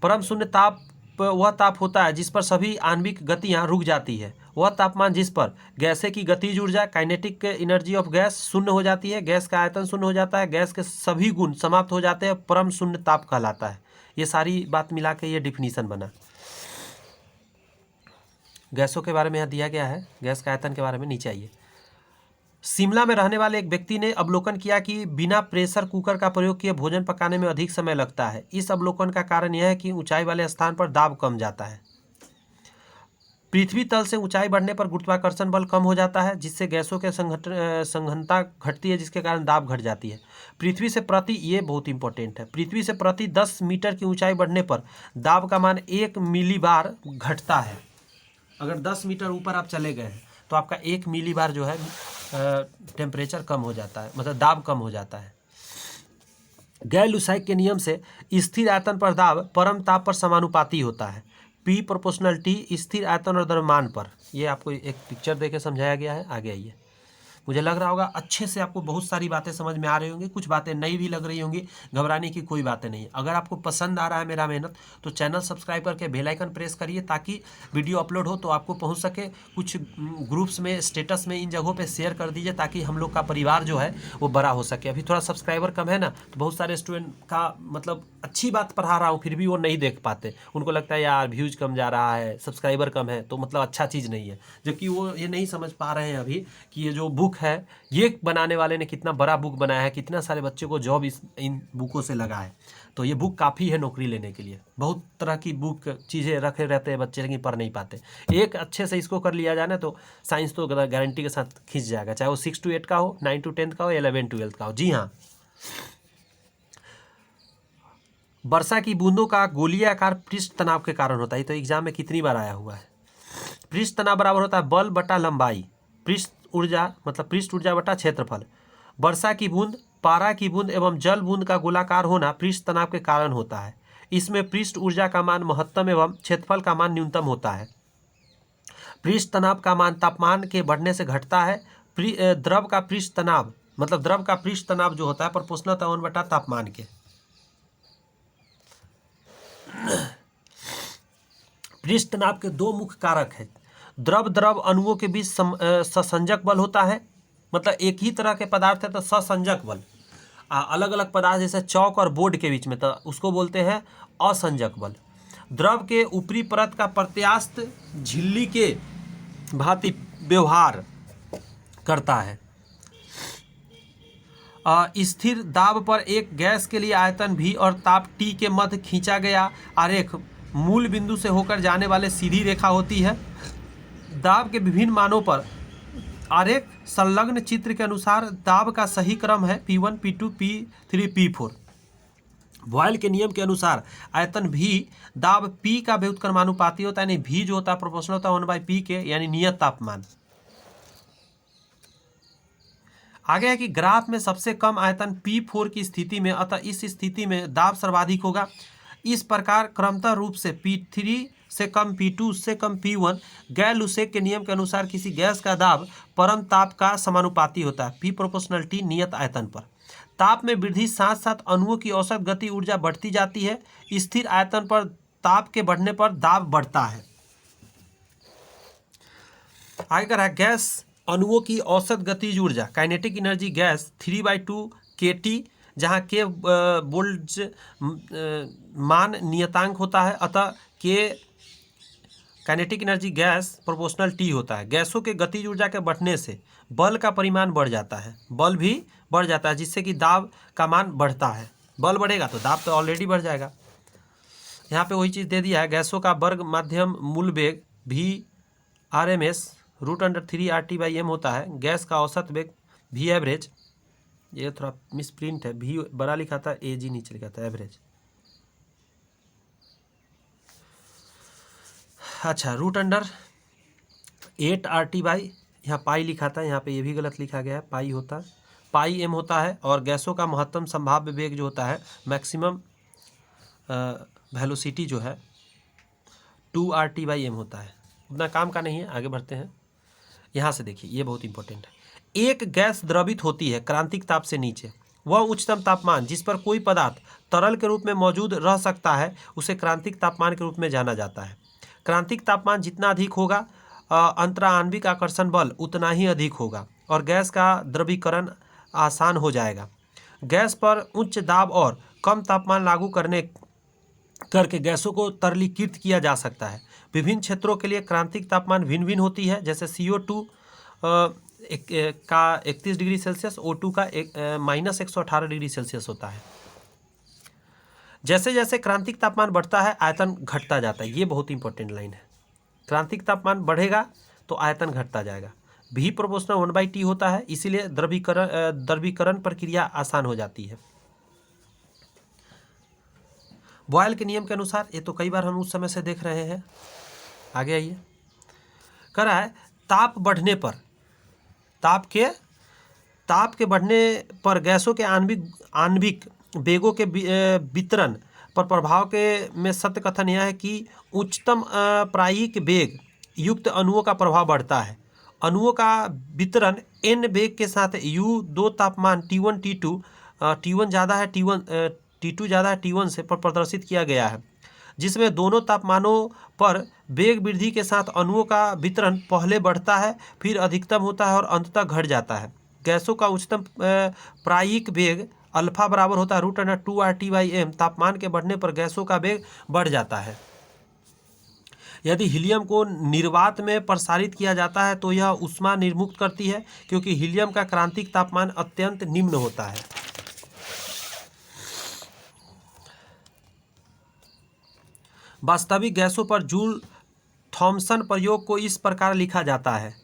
परम शून्य ताप वह ताप होता है जिस पर सभी आणविक गतियां रुक जाती है। वह तापमान जिस पर गैसें की गतिज ऊर्जा काइनेटिक एनर्जी ऑफ गैस शून्य हो जाती है, गैस का आयतन शून्य हो जाता है, गैस के सभी गुण समाप्त हो जाते हैं, परम शून्य ताप कहलाता है। ये सारी बात मिला के ये डिफिनीशन बना। गैसों के बारे में यहाँ दिया गया है, गैस का आयतन के बारे में नीचे आइए। शिमला में रहने वाले एक व्यक्ति ने अवलोकन किया कि बिना प्रेशर कुकर का प्रयोग किए भोजन पकाने में अधिक समय लगता है। इस अवलोकन का कारण यह है कि ऊंचाई वाले स्थान पर दाब कम जाता है। पृथ्वी तल से ऊंचाई बढ़ने पर गुरुत्वाकर्षण बल कम हो जाता है, जिससे गैसों के संघनता घटती है, जिसके कारण दाब घट जाती है। पृथ्वी से प्रति, ये बहुत इंपॉर्टेंट है, पृथ्वी से प्रति 10 मीटर की ऊंचाई बढ़ने पर दाब का मान 1 मिलीबार घटता है। अगर 10 मीटर ऊपर आप चले गए हैं तो आपका 1 मिलीबार जो है टेम्परेचर कम हो जाता है, मतलब दाब कम हो जाता है। गैर-लुसाइक के नियम से स्थिर आयतन पर दाब परम ताप पर समानुपाती होता है। P प्रोपोर्शनल T स्थिर आयतन और द्रव्यमान पर। ये आपको एक पिक्चर देके समझाया गया है। आगे आइए। मुझे लग रहा होगा अच्छे से आपको बहुत सारी बातें समझ में आ रही होंगी, कुछ बातें नई भी लग रही होंगी, घबराने की कोई बातें नहीं। अगर आपको पसंद आ रहा है मेरा मेहनत तो चैनल सब्सक्राइब करके बेल आइकन प्रेस करिए, ताकि वीडियो अपलोड हो तो आपको पहुंच सके। कुछ ग्रुप्स में, स्टेटस में, इन जगहों पे शेयर कर दीजिए, ताकि हम लोग का परिवार जो है वो बड़ा हो सके। अभी थोड़ा सब्सक्राइबर कम है ना, तो बहुत सारे स्टूडेंट का मतलब अच्छी बात पढ़ा रहा हूँ फिर भी वो नहीं देख पाते। उनको लगता है यार व्यूज़ कम जा रहा है, सब्सक्राइबर कम है, तो मतलब अच्छा चीज़ नहीं है। जबकि वो ये नहीं समझ पा रहे हैं अभी कि ये जो बुक है, ये बनाने वाले ने कितना बड़ा बुक बनाया है, कितना सारे बच्चों को जॉब इन बुकों से लगा है। तो ये बुक काफ़ी है नौकरी लेने के लिए। बहुत तरह की बुक चीज़ें रखे रहते हैं बच्चे, लेकिन पढ़ नहीं पाते। एक अच्छे से इसको कर लिया जाए ना तो साइंस तो गारंटी के साथ खींच जाएगा, चाहे वो 6 to 8 का हो, 9 to 10 का हो, 11 12 का हो। जी हाँ, वर्षा की बूंदों का गोलीय आकार पृष्ठ तनाव के कारण होता है। तो एग्जाम में कितनी बार आया हुआ है। पृष्ठ तनाव बराबर होता है बल बटा लंबाई, पृष्ठ ऊर्जा मतलब पृष्ठ ऊर्जा बटा क्षेत्रफल। वर्षा की बूंद, पारा की बूंद एवं जल बूंद का गोलाकार होना पृष्ठ तनाव के कारण होता है। इसमें पृष्ठ ऊर्जा का मान महत्तम एवं क्षेत्रफल का मान न्यूनतम होता है। पृष्ठ तनाव का मान तापमान के बढ़ने से घटता है। द्रव का पृष्ठ तनाव मतलब द्रव का पृष्ठ तनाव जो होता है प्रोपोर्शनल त्वरण बटा तापमान के। रिश्त तनाव के दो मुख्य कारक हैं। द्रव द्रव अणुओं के बीच ससंजक बल होता है, मतलब एक ही तरह के पदार्थ है तो ससंजक बल। अलग अलग पदार्थ जैसे चौक और बोर्ड के बीच में तो उसको बोलते हैं असंजक बल। द्रव के ऊपरी परत का प्रत्यास्थ झिल्ली के भांति व्यवहार करता है। स्थिर दाब पर एक गैस के लिए आयतन V और ताप T के मध्य खींचा गया आरेख मूल बिंदु से होकर जाने वाले सीधी रेखा होती है। दाब के विभिन्न मानों पर आरेख संलग्न चित्र के अनुसार दाब का सही क्रम है P1, P2, P3, P4। Boil के नियम के अनुसार आयतन V दाब P का व्युत्क्रमानुपाती होता है, यानी V जो होता है प्रोपोर्शनल होता है 1/P के, यानी नियत तापमान। आगे है कि ग्राफ में सबसे कम आयतन P4 की स्थिति में, अतः इस स्थिति में दाब सर्वाधिक होगा। इस प्रकार क्रमतः रूप से P3 से कम P2 से कम P1 गैर लुसेक के नियम के अनुसार किसी गैस का दाब परम ताप का समानुपाती होता है P प्रोपोर्शनल T नियत आयतन पर। ताप में वृद्धि साथ साथ अणुओं की औसत गति ऊर्जा बढ़ती जाती है। स्थिर आयतन पर ताप के बढ़ने पर दाब बढ़ता है। आगे कर रहा है गैस अणुओं की औसत गतिज ऊर्जा काइनेटिक एनर्जी गैस 3/2 kT, जहाँ के बोल्ट्ज मान नियतांक होता है, अतः के kinetic energy gas proportional T होता है। गैसों के गतिज ऊर्जा के बढ़ने से बल का परिमाण बढ़ जाता है, बल भी बढ़ जाता है, जिससे कि दाब का मान बढ़ता है। बल बढ़ेगा तो दाब तो ऑलरेडी बढ़ जाएगा। यहाँ पे वही चीज़ दे दिया है, गैसों का वर्ग माध्यम मूल वेग V RMS √3 RT/m होता है। गैस का औसत वेग V एवरेज, ये थोड़ा मिसप्रिंट है, V बड़ा लिखा था AG नीचे लिखा था एवरेज। अच्छा √8 RT/ यहाँ पाई लिखा था, यहाँ पे ये भी गलत लिखा गया है, पाई होता है, पाई m होता है। और गैसों का महत्तम संभाव्य वेग जो होता है मैक्सिमम वेलोसिटी जो है 2 RT/m होता है। उतना काम का नहीं है, आगे बढ़ते हैं। यहाँ से देखिए ये बहुत इंपॉर्टेंट है। एक गैस द्रवित होती है क्रांतिक ताप से नीचे, वह उच्चतम तापमान जिस पर कोई पदार्थ तरल के रूप में मौजूद रह सकता है उसे क्रांतिक तापमान के रूप में जाना जाता है। क्रांतिक तापमान जितना अधिक होगा अंतराणविक आकर्षण बल उतना ही अधिक होगा और गैस का द्रवीकरण आसान हो जाएगा। गैस पर उच्च दाब और कम तापमान लागू करके गैसों को तरलीकृत किया जा सकता है। विभिन्न क्षेत्रों के लिए क्रांतिक तापमान भिन्न भिन्न होती है, जैसे CO2 का 31 डिग्री सेल्सियस, O2 का -118 डिग्री सेल्सियस होता है। जैसे जैसे क्रांतिक तापमान बढ़ता है आयतन घटता जाता है। ये बहुत इंपॉर्टेंट लाइन है, क्रांतिक तापमान बढ़ेगा तो आयतन घटता जाएगा। V प्रोपोर्शनल 1/T होता है, इसीलिए द्रवीकरण प्रक्रिया आसान हो जाती है। बॉयल के नियम के अनुसार, ये तो कई बार हम उस समय से देख रहे हैं, आगे आइए। कह रहा है ताप बढ़ने पर, ताप के बढ़ने पर गैसों के आणविक वेगों के वितरण पर प्रभाव के में सत्य कथन यह है कि उच्चतम प्रायिक वेग युक्त अणुओं का प्रभाव बढ़ता है। अणुओं का वितरण n वेग के साथ U2 तापमान T1 T2 T1 ज़्यादा है T2 ज़्यादा है T1 से पर प्रदर्शित किया गया है, जिसमें दोनों तापमानों पर वेग वृद्धि के साथ अणुओं का वितरण पहले बढ़ता है, फिर अधिकतम होता है और अंततः घट जाता है। गैसों का उच्चतम प्रायिक वेग अल्फा बराबर होता है √2 RT/m। तापमान के बढ़ने पर गैसों का वेग बढ़ जाता है। यदि हीलियम को निर्वात में प्रसारित किया जाता है तो यह ऊष्मा निर्मुक्त करती है, क्योंकि हीलियम का क्रांतिक तापमान अत्यंत निम्न होता है। वास्तविक गैसों पर जूल थॉम्सन प्रयोग को इस प्रकार लिखा जाता है,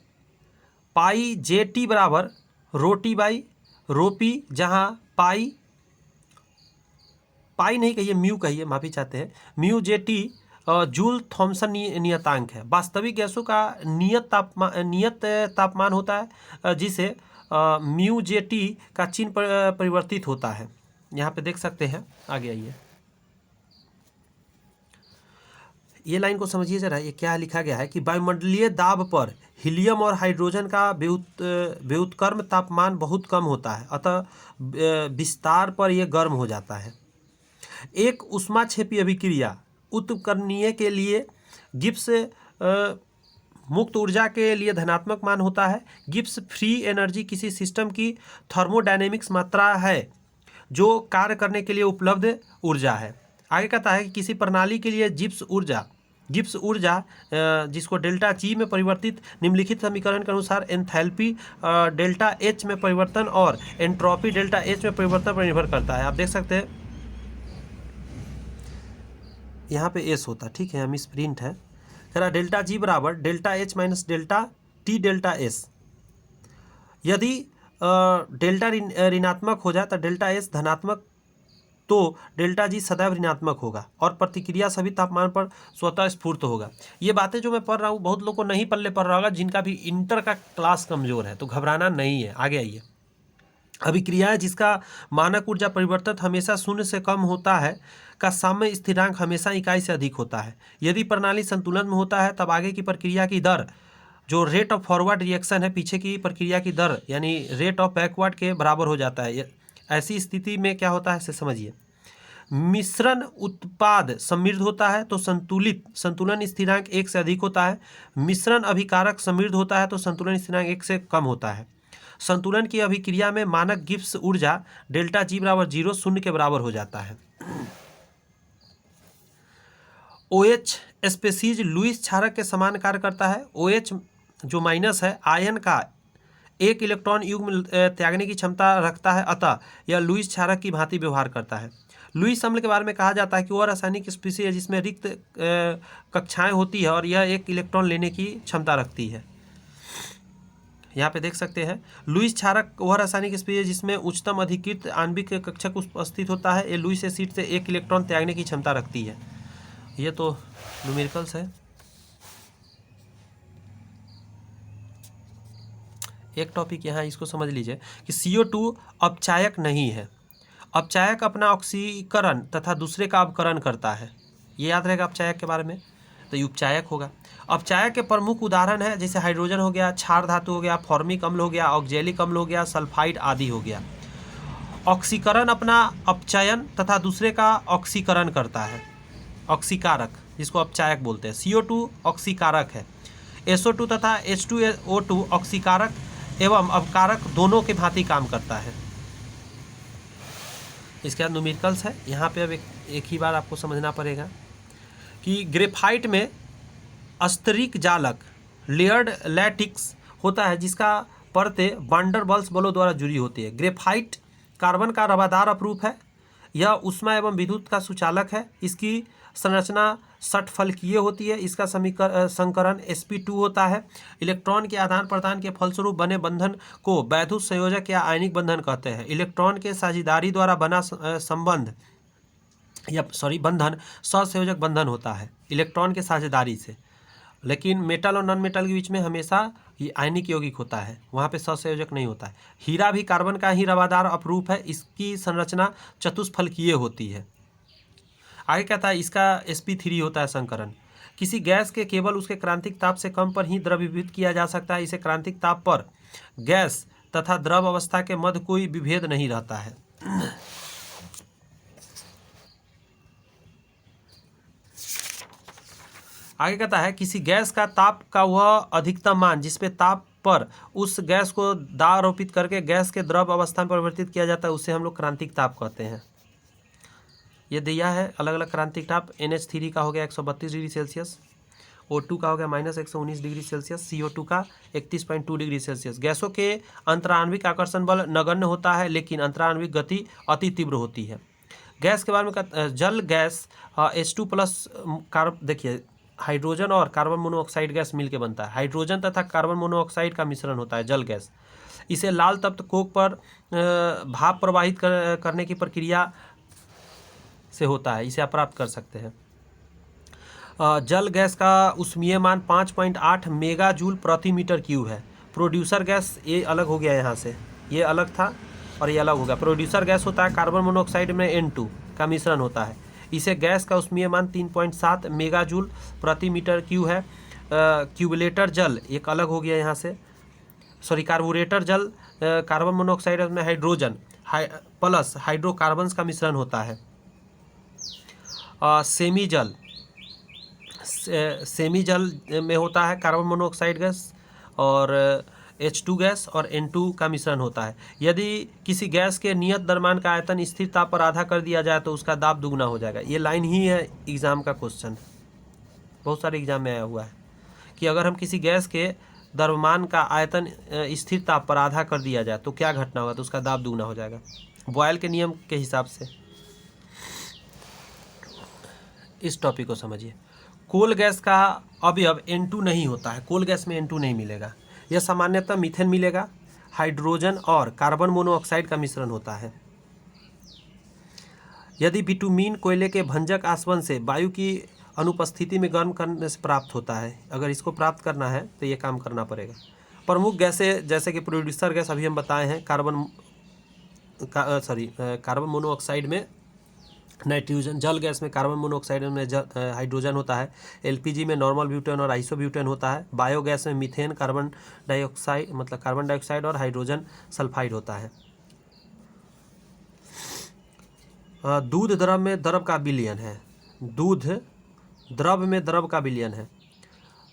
पाई JT बराबर ρT/ρP, जहाँ पाई नहीं कहिए, म्यू कहिए, माफ़ी चाहते हैं, म्यू JT जूल थॉम्सन नियतांक है। वास्तविक गैसों का नियत तापमान होता है, जिसे म्यू JT का चिन्ह परिवर्तित होता है। यहाँ पे देख सकते हैं, आगे आइए। ये लाइन को समझिए जरा, ये क्या लिखा गया है कि वायुमंडलीय दाब पर हीलियम और हाइड्रोजन का व्युत्क्रम तापमान बहुत कम होता है, अतः विस्तार पर यह गर्म हो जाता है। एक ऊष्माक्षेपी अभिक्रिया उत्पन्नीय के लिए गिब्स मुक्त ऊर्जा के लिए धनात्मक मान होता है। गिब्स फ्री एनर्जी किसी सिस्टम की थर्मोडायनेमिक्स मात्रा है जो कार्य करने के लिए उपलब्ध ऊर्जा है। आगे कहता है कि किसी प्रणाली के लिए गिब्स ऊर्जा जिसको डेल्टा जी में परिवर्तित निम्नलिखित समीकरण के अनुसार एंथैल्पी डेल्टा एच में परिवर्तन और एंट्रोपी डेल्टा एच में परिवर्तन पर निर्भर करता है। आप देख सकते हैं यहाँ पे एस होता है, ठीक है, हम इस प्रिंट है कह रहा डेल्टा जी बराबर delta H minus delta T delta S. यदि डेल्टा ऋणात्मक हो जाए तो डेल्टा एस धनात्मक, तो डेल्टा जी सदैव ऋणात्मक होगा और प्रतिक्रिया सभी तापमान पर स्वतः स्फूर्त होगा। ये बातें जो मैं पढ़ रहा हूँ बहुत लोग को नहीं पल्ले पड़ रहा होगा, जिनका भी इंटर का क्लास कमज़ोर है, तो घबराना नहीं है। आगे आइए। अभिक्रियाएं जिसका मानक ऊर्जा परिवर्तन हमेशा शून्य से कम होता है का साम्य स्थिरांक हमेशा इकाई से अधिक होता है। यदि प्रणाली संतुलन में होता है तब आगे की प्रक्रिया की दर जो रेट ऑफ फॉरवर्ड रिएक्शन है, पीछे की प्रक्रिया की दर यानी रेट ऑफ बैकवर्ड के बराबर हो जाता है। ऐसी स्थिति में क्या होता है इसे समझिए। मिश्रण उत्पाद समृद्ध होता है तो संतुलन स्थिरांक 1 से अधिक होता है। मिश्रण अभिकारक समृद्ध होता है तो संतुलन स्थिरांक 1 से कम होता है। संतुलन की अभिक्रिया में मानक गिब्स ऊर्जा डेल्टा जी बराबर 0 शून्य के बराबर हो जाता है। OH स्पेसीज लुईस क्षारक के समान कार्य करता है। OH जो माइनस है आयन का एक इलेक्ट्रॉन युग्म त्यागने की क्षमता रखता है, अतः यह लुईस क्षारक की भांति व्यवहार करता है। लुईस अम्ल के बारे में कहा जाता है कि वह रासायनिक स्पीशीज है जिसमें रिक्त कक्षाएं होती है और यह एक इलेक्ट्रॉन लेने की क्षमता रखती है। यहाँ पे देख सकते हैं लुईस क्षारक वह रासायनिक स्पीशीज है जिसमें उच्चतम अधिकृत आणविक कक्षक उपस्थित होता है। ये लुईस एसिड से एक इलेक्ट्रॉन त्यागने की क्षमता रखती है। ये तो न्यूमेरिकल्स है। एक टॉपिक यहाँ इसको समझ लीजिए कि CO2 अपचायक नहीं है। अपचायक अपना ऑक्सीकरण तथा दूसरे का अपकरण करता है। ये याद रहेगा अपचायक के बारे में, तो ये उपचायक होगा। अपचायक के प्रमुख उदाहरण है जैसे हाइड्रोजन हो गया, क्षार धातु हो गया, फॉर्मिक अम्ल हो गया, ऑक्जेलिक अम्ल हो गया, सल्फाइड आदि हो गया। ऑक्सीकरण अपना अपचयन तथा दूसरे का ऑक्सीकरण करता है, ऑक्सीकारक, जिसको अपचायक बोलते हैं। CO2 ऑक्सीकारक है। SO2 तथा H2O2 ऑक्सीकारक एवं अपकारक दोनों के भांति काम करता है। इसके बाद न्यूमेरिकल्स है। यहाँ पे अब एक ही बार आपको समझना पड़ेगा कि ग्रेफाइट में स्तरीक जालक लेयर्ड लैटिक्स होता है जिसका परतें वांडरवाल्स बलों द्वारा जुड़ी होती है। ग्रेफाइट कार्बन का रवादार अपरूप है। यह ऊष्मा एवं विद्युत का सुचालक है। इसकी संरचना षटफलकीय होती है। इसका संकरण sp2 होता है। इलेक्ट्रॉन के आदान प्रदान के फलस्वरूप बने बंधन को वैद्युत संयोजक या आयनिक बंधन कहते हैं। इलेक्ट्रॉन के साझेदारी द्वारा बना बंधन सहसंयोजक बंधन होता है इलेक्ट्रॉन के साझेदारी से। लेकिन मेटल और नॉन मेटल के बीच में हमेशा ये आयनिक यौगिक होता है, वहाँ पे सहसंयोजक नहीं होता है। हीरा भी कार्बन का ही रवादार अपरूप है। इसकी संरचना चतुष्फलकीय होती है। आगे कहता है इसका sp3 होता है संकरण। किसी गैस के केवल उसके क्रांतिक ताप से कम पर ही द्रवीभूत किया जा सकता है। इसे क्रांतिक ताप पर गैस तथा द्रव अवस्था के मध्य कोई विभेद नहीं रहता है। आगे कहता है किसी गैस का ताप का वह अधिकतम मान जिसपे ताप पर उस गैस को दाब आरोपित करके गैस के द्रव अवस्था में परिवर्तित किया जाता है उसे हम लोग क्रांतिक ताप कहते हैं। ये दिया है अलग अलग क्रांतिक ताप। NH3 का हो गया 132 डिग्री सेल्सियस, O2 का हो गया -119 डिग्री सेल्सियस, CO2 का 31.2 डिग्री सेल्सियस। गैसों के अंतराण्विक आकर्षण बल नगण्य होता है लेकिन अंतराण्विक गति अति तीव्र होती है। गैस के बारे में जल गैस H2+ देखिए हाइड्रोजन और कार्बन मोनोऑक्साइड गैस मिलकर बनता है। हाइड्रोजन तथा कार्बन मोनोऑक्साइड का मिश्रण होता है जल गैस। इसे लाल तप्त कोक पर भाप प्रवाहित करने की प्रक्रिया से होता है, इसे आप प्राप्त कर सकते हैं। जल गैस का ऊष्मीय मान 5.8 मेगा जूल प्रति मीटर क्यूब है। प्रोड्यूसर गैस ये अलग हो गया, यहाँ से ये अलग था और ये अलग हो गया। प्रोड्यूसर गैस होता है कार्बन मोनोऑक्साइड में N2 का मिश्रण होता है। इसे गैस का ऊष्मीय मान 3.7 मेगा जूल प्रति मीटर क्यूब है। क्यूबलेटर जल एक अलग हो गया यहाँ से, कार्बोरेटर जल कार्बन मोनोऑक्साइड में हाइड्रोजन प्लस हाइड्रोकार्बन्स का मिश्रण होता है। सेमी जल में होता है कार्बन मोनोऑक्साइड गैस और H2 गैस और N2 का मिश्रण होता है। यदि किसी गैस के नियत द्रव्यमान का आयतन स्थिर ताप पर आधा कर दिया जाए तो उसका दाब दुगना हो जाएगा। ये लाइन ही है एग्ज़ाम का क्वेश्चन, बहुत सारे एग्जाम में आया हुआ है कि अगर हम किसी गैस के द्रव्यमान का आयतन स्थिर ताप पर आधा कर दिया जाए तो क्या घटना होगा, तो उसका दाब दुगना हो जाएगा बॉयल के नियम के हिसाब से। इस टॉपिक को समझिए। कोल गैस का अवयव N2 नहीं होता है, कोल गैस में N2 नहीं मिलेगा। यह सामान्यतः मीथेन मिलेगा, हाइड्रोजन और कार्बन मोनोऑक्साइड का मिश्रण होता है। यदि बिटुमीन कोयले के भंजक आसवन से वायु की अनुपस्थिति में गर्म करने से प्राप्त होता है, अगर इसको प्राप्त करना है तो ये काम करना पड़ेगा। प्रमुख गैसें जैसे कि प्रोड्यूसर गैस अभी हम बताए हैं, कार्बन मोनोऑक्साइड में नाइट्रोजन, जल गैस में कार्बन मोनोऑक्साइड में हाइड्रोजन होता है, एलपीजी में नॉर्मल ब्यूटेन और आइसोब्यूटेन होता है, बायोगैस में मीथेन, कार्बन डाइऑक्साइड और हाइड्रोजन सल्फाइड होता है। दूध द्रव में द्रव का विलयन है, दूध द्रव में द्रव का विलयन है।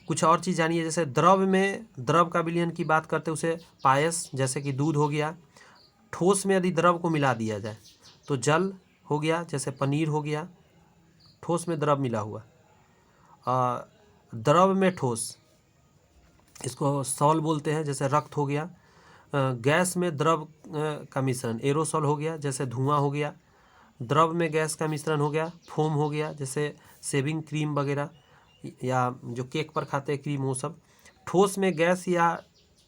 कुछ और चीज़ जानिए, जैसे द्रव में द्रव का विलयन की बात करते हैं उसे पायस, जैसे कि दूध हो गया। ठोस में यदि द्रव को मिला दिया जाए तो जल हो गया, जैसे पनीर हो गया, ठोस में द्रव मिला हुआ। द्रव में ठोस, इसको सॉल बोलते हैं, जैसे रक्त हो गया। गैस में द्रव का मिश्रण एरोसॉल हो गया, जैसे धुआं हो गया। द्रव में गैस का मिश्रण हो गया फोम हो गया, जैसे शेविंग क्रीम वगैरह या जो केक पर खाते हैं क्रीम, वो सब। ठोस में गैस या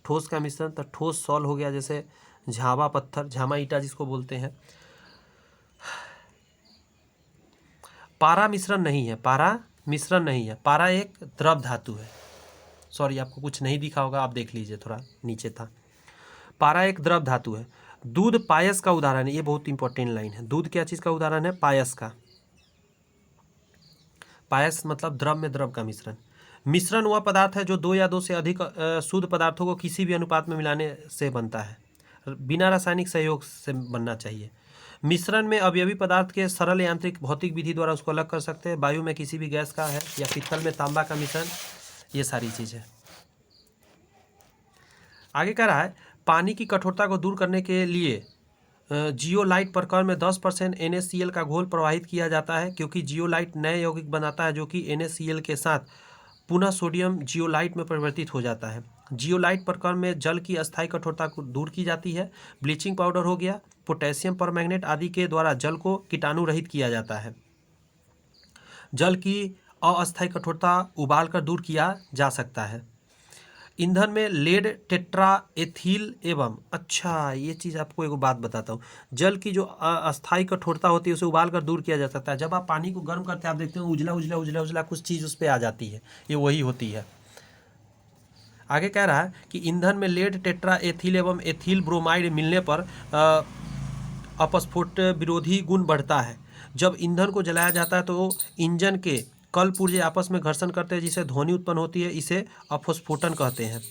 ठोस का मिश्रण तो ठोस सॉल हो गया, जैसे झावा पत्थर, झामा ईटा जिसको बोलते हैं। पारा मिश्रण नहीं है, पारा मिश्रण नहीं है, पारा एक द्रव धातु है। सॉरी, आपको कुछ नहीं दिखा होगा, आप देख लीजिए, थोड़ा नीचे था। पारा एक द्रव धातु है। दूध पायस का उदाहरण है, ये बहुत इंपॉर्टेंट लाइन है। दूध क्या चीज़ का उदाहरण है? पायस का। पायस मतलब द्रव में द्रव का मिश्रण। मिश्रण वह पदार्थ है जो दो या दो से अधिक शुद्ध पदार्थों को किसी भी अनुपात में मिलाने से बनता है, बिना रासायनिक सहयोग से बनना चाहिए। मिश्रण में अवयवी पदार्थ के सरल यांत्रिक भौतिक विधि द्वारा उसको अलग कर सकते हैं। वायु में किसी भी गैस का है या पीतल में तांबा का मिश्रण, ये सारी चीज़ है। आगे कह रहा है पानी की कठोरता को दूर करने के लिए जियोलाइट प्रकरण में 10% NaCl का घोल प्रवाहित किया जाता है, क्योंकि जियोलाइट नए यौगिक बनाता है जो कि NaCl के साथ पुनः सोडियम जियोलाइट में परिवर्तित हो जाता है। जियोलाइट प्रकरण में जल की अस्थायी कठोरता को दूर की जाती है। ब्लीचिंग पाउडर हो गया, पोटेशियम परमैंगनेट आदि के द्वारा जल को कीटाणु रहित किया जाता है। जल की अस्थायी कठोरता उबाल कर दूर किया जा सकता है। ईंधन में लेड टेट्रा एथिल एवं, अच्छा ये चीज़ आपको एक बात बताता हूँ, जल की जो अस्थायी कठोरता होती है उसे उबाल कर दूर किया जा सकता है। जब आप पानी को गर्म करते हैं आप देखते हैं उजला उजला उजला उजला कुछ चीज़ उस पर आ जाती है, ये वही होती है। आगे कह रहा है कि ईंधन में लेड टेट्रा एथिल एवं एथिल ब्रोमाइड मिलने पर अपस्फोट विरोधी गुण बढ़ता है। जब ईंधन को जलाया जाता है तो इंजन के कल पुर्जे आपस में घर्षण करते हैं, जिससे ध्वनि उत्पन्न होती है, इसे अपस्फोटन कहते हैं।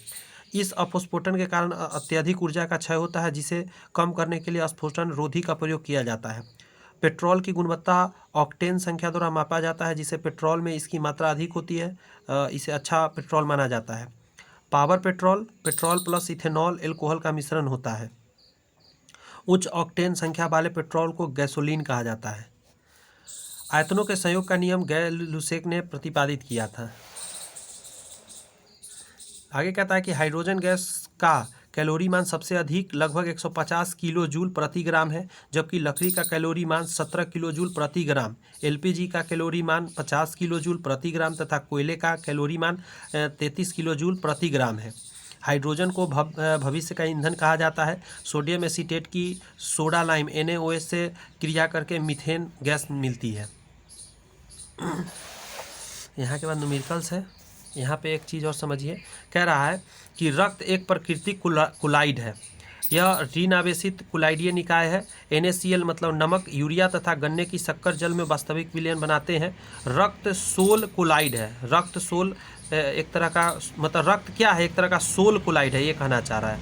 इस अपस्फोटन के कारण अत्यधिक ऊर्जा का क्षय होता है, जिसे कम करने के लिए अस्फोटन रोधी का प्रयोग किया जाता है। पेट्रोल की गुणवत्ता ऑक्टेन संख्या द्वारा मापा जाता है, जिससे पेट्रोल में इसकी मात्रा अधिक होती है, इसे अच्छा पेट्रोल माना जाता है। Power petrol, petrol plus ethanol alcohol का मिश्रण होता है। उच्च ऑक्टेन संख्या वाले पेट्रोल को गैसोलीन कहा जाता है। आयतनों के संयोग का नियम गै-लुसेक ने प्रतिपादित किया था। आगे कहता है कि हाइड्रोजन गैस का कैलोरी मान सबसे अधिक लगभग 150 किलो जूल प्रति ग्राम है, जबकि लकड़ी का कैलोरी मान 17 किलो जूल प्रति ग्राम, एलपीजी का कैलोरी मान 50 किलो जूल प्रति ग्राम तथा कोयले का कैलोरी मान 33 किलो जूल प्रति ग्राम है। हाइड्रोजन को भविष्य का ईंधन कहा जाता है। सोडियम एसीटेट की सोडा लाइम NaOH से क्रिया करके मीथेन गैस मिलती है। यहाँ के बाद न्यूमेरिकल्स है। यहाँ पे एक चीज़ और समझिए, कह रहा है कि रक्त एक प्राकृतिक कुलाइड है। यह ऋण आवेशित कुलाइडीय निकाय है। NaCl मतलब नमक, यूरिया तथा गन्ने की शक्कर जल में वास्तविक विलयन बनाते हैं। रक्त सोल कुलाइड है। रक्त सोल एक तरह का, मतलब रक्त क्या है, एक तरह का सोल कुलाइड है, ये कहना चाह रहा है।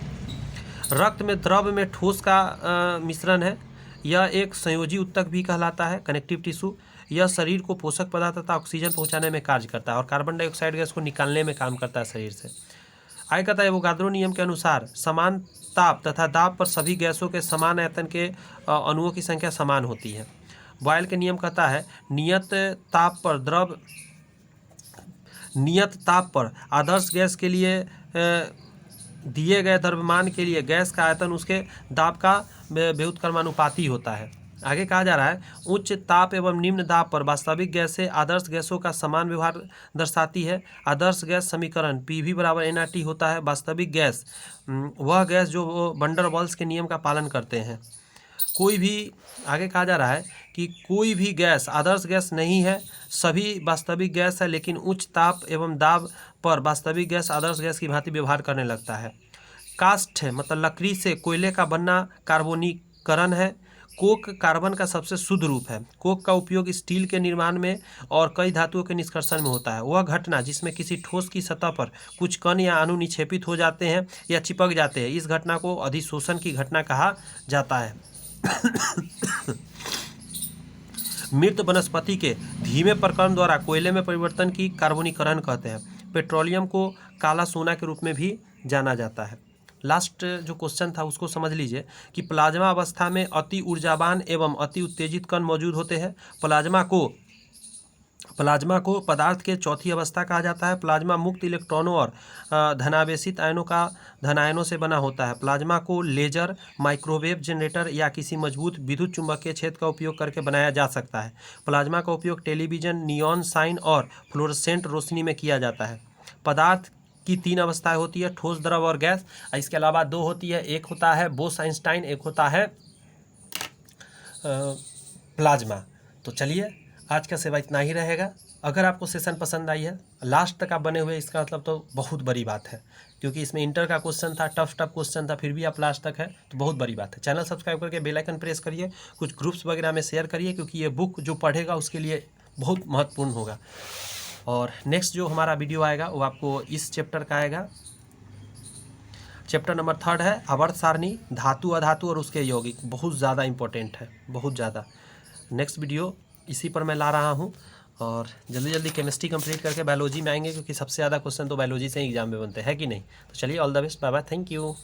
रक्त में द्रव में ठोस का मिश्रण है। यह एक संयोजी उत्तक भी कहलाता है, कनेक्टिव टिश्यू। यह शरीर को पोषक पदार्थ तथा ऑक्सीजन पहुंचाने में कार्य करता है और कार्बन डाइऑक्साइड गैस को निकालने में काम करता है शरीर से। आगे कहता है एवोगाद्रो नियम के अनुसार समान ताप तथा दाब पर सभी गैसों के समान आयतन के अणुओं की संख्या समान होती है। बॉयल के नियम कहता है नियत ताप पर आदर्श गैस के लिए दिए गए द्रव्यमान के लिए गैस का आयतन उसके दाब का व्युत्क्रमानुपाती होता है। आगे कहा जा रहा है उच्च ताप एवं निम्न दाब पर वास्तविक गैसें आदर्श गैसों का समान व्यवहार दर्शाती है। आदर्श गैस समीकरण PV = nRT होता है। वास्तविक गैस वह गैस जो वैन डर वाल्स के नियम का पालन करते हैं। कोई भी आगे कहा जा रहा है कि कोई भी गैस आदर्श गैस नहीं है, सभी वास्तविक गैस है, लेकिन उच्च ताप एवं दाब पर वास्तविक गैस आदर्श गैस की भांति व्यवहार करने लगता है। काष्ठ मतलब लकड़ी से कोयले का बनना कार्बोनीकरण है। कोक कार्बन का सबसे शुद्ध रूप है। कोक का उपयोग स्टील के निर्माण में और कई धातुओं के निष्कर्षण में होता है। वह घटना जिसमें किसी ठोस की सतह पर कुछ कण या अणु निक्षेपित हो जाते हैं या चिपक जाते हैं, इस घटना को अधिशोषण की घटना कहा जाता है। मृत वनस्पति के धीमे प्रकरण द्वारा कोयले में परिवर्तन की कार्बोनीकरण कहते हैं। पेट्रोलियम को काला सोना के रूप में भी जाना जाता है। लास्ट जो क्वेश्चन था उसको समझ लीजिए कि प्लाज्मा अवस्था में अति ऊर्जावान एवं अति उत्तेजित कण मौजूद होते हैं। प्लाज्मा को पदार्थ के चौथी अवस्था कहा जाता है। प्लाज्मा मुक्त इलेक्ट्रॉनों और धनावेशित आयनों से बना होता है। प्लाज्मा को लेजर, माइक्रोवेव जनरेटर या किसी मजबूत विद्युत चुम्बकीय क्षेत्र का उपयोग करके बनाया जा सकता है। प्लाज्मा का उपयोग टेलीविजन, नियॉन साइन और फ्लोरोसेंट रोशनी में किया जाता है। पदार्थ की 3 अवस्थाएं होती है, ठोस, द्रव और गैस। इसके अलावा 2 होती है, एक होता है बोस-आइंस्टाइन, एक होता है प्लाज्मा। तो चलिए आज का सेवा इतना ही रहेगा। अगर आपको सेशन पसंद आई है, लास्ट तक आप बने हुए, इसका मतलब तो बहुत बड़ी बात है, क्योंकि इसमें इंटर का क्वेश्चन था, टफ क्वेश्चन था, फिर भी आप लास्ट तक है तो बहुत बड़ी बात है। चैनल सब्सक्राइब करके बेल आइकन प्रेस करिए, कुछ ग्रुप्स वगैरह में शेयर करिए, क्योंकि ये बुक जो पढ़ेगा उसके लिए बहुत महत्वपूर्ण होगा। और नेक्स्ट जो हमारा वीडियो आएगा वो आपको इस चैप्टर का आएगा। चैप्टर नंबर 3 है आवर्त सारणी, धातु अधातु और उसके यौगिक। बहुत ज़्यादा इंपॉर्टेंट है, बहुत ज़्यादा। नेक्स्ट वीडियो इसी पर मैं ला रहा हूँ और जल्दी केमिस्ट्री कंप्लीट करके बायोलॉजी में आएंगे, क्योंकि सबसे ज़्यादा क्वेश्चन तो बायोलॉजी से ही एग्जाम में बनते हैं कि नहीं। तो चलिए, all the best, bye bye, thank you.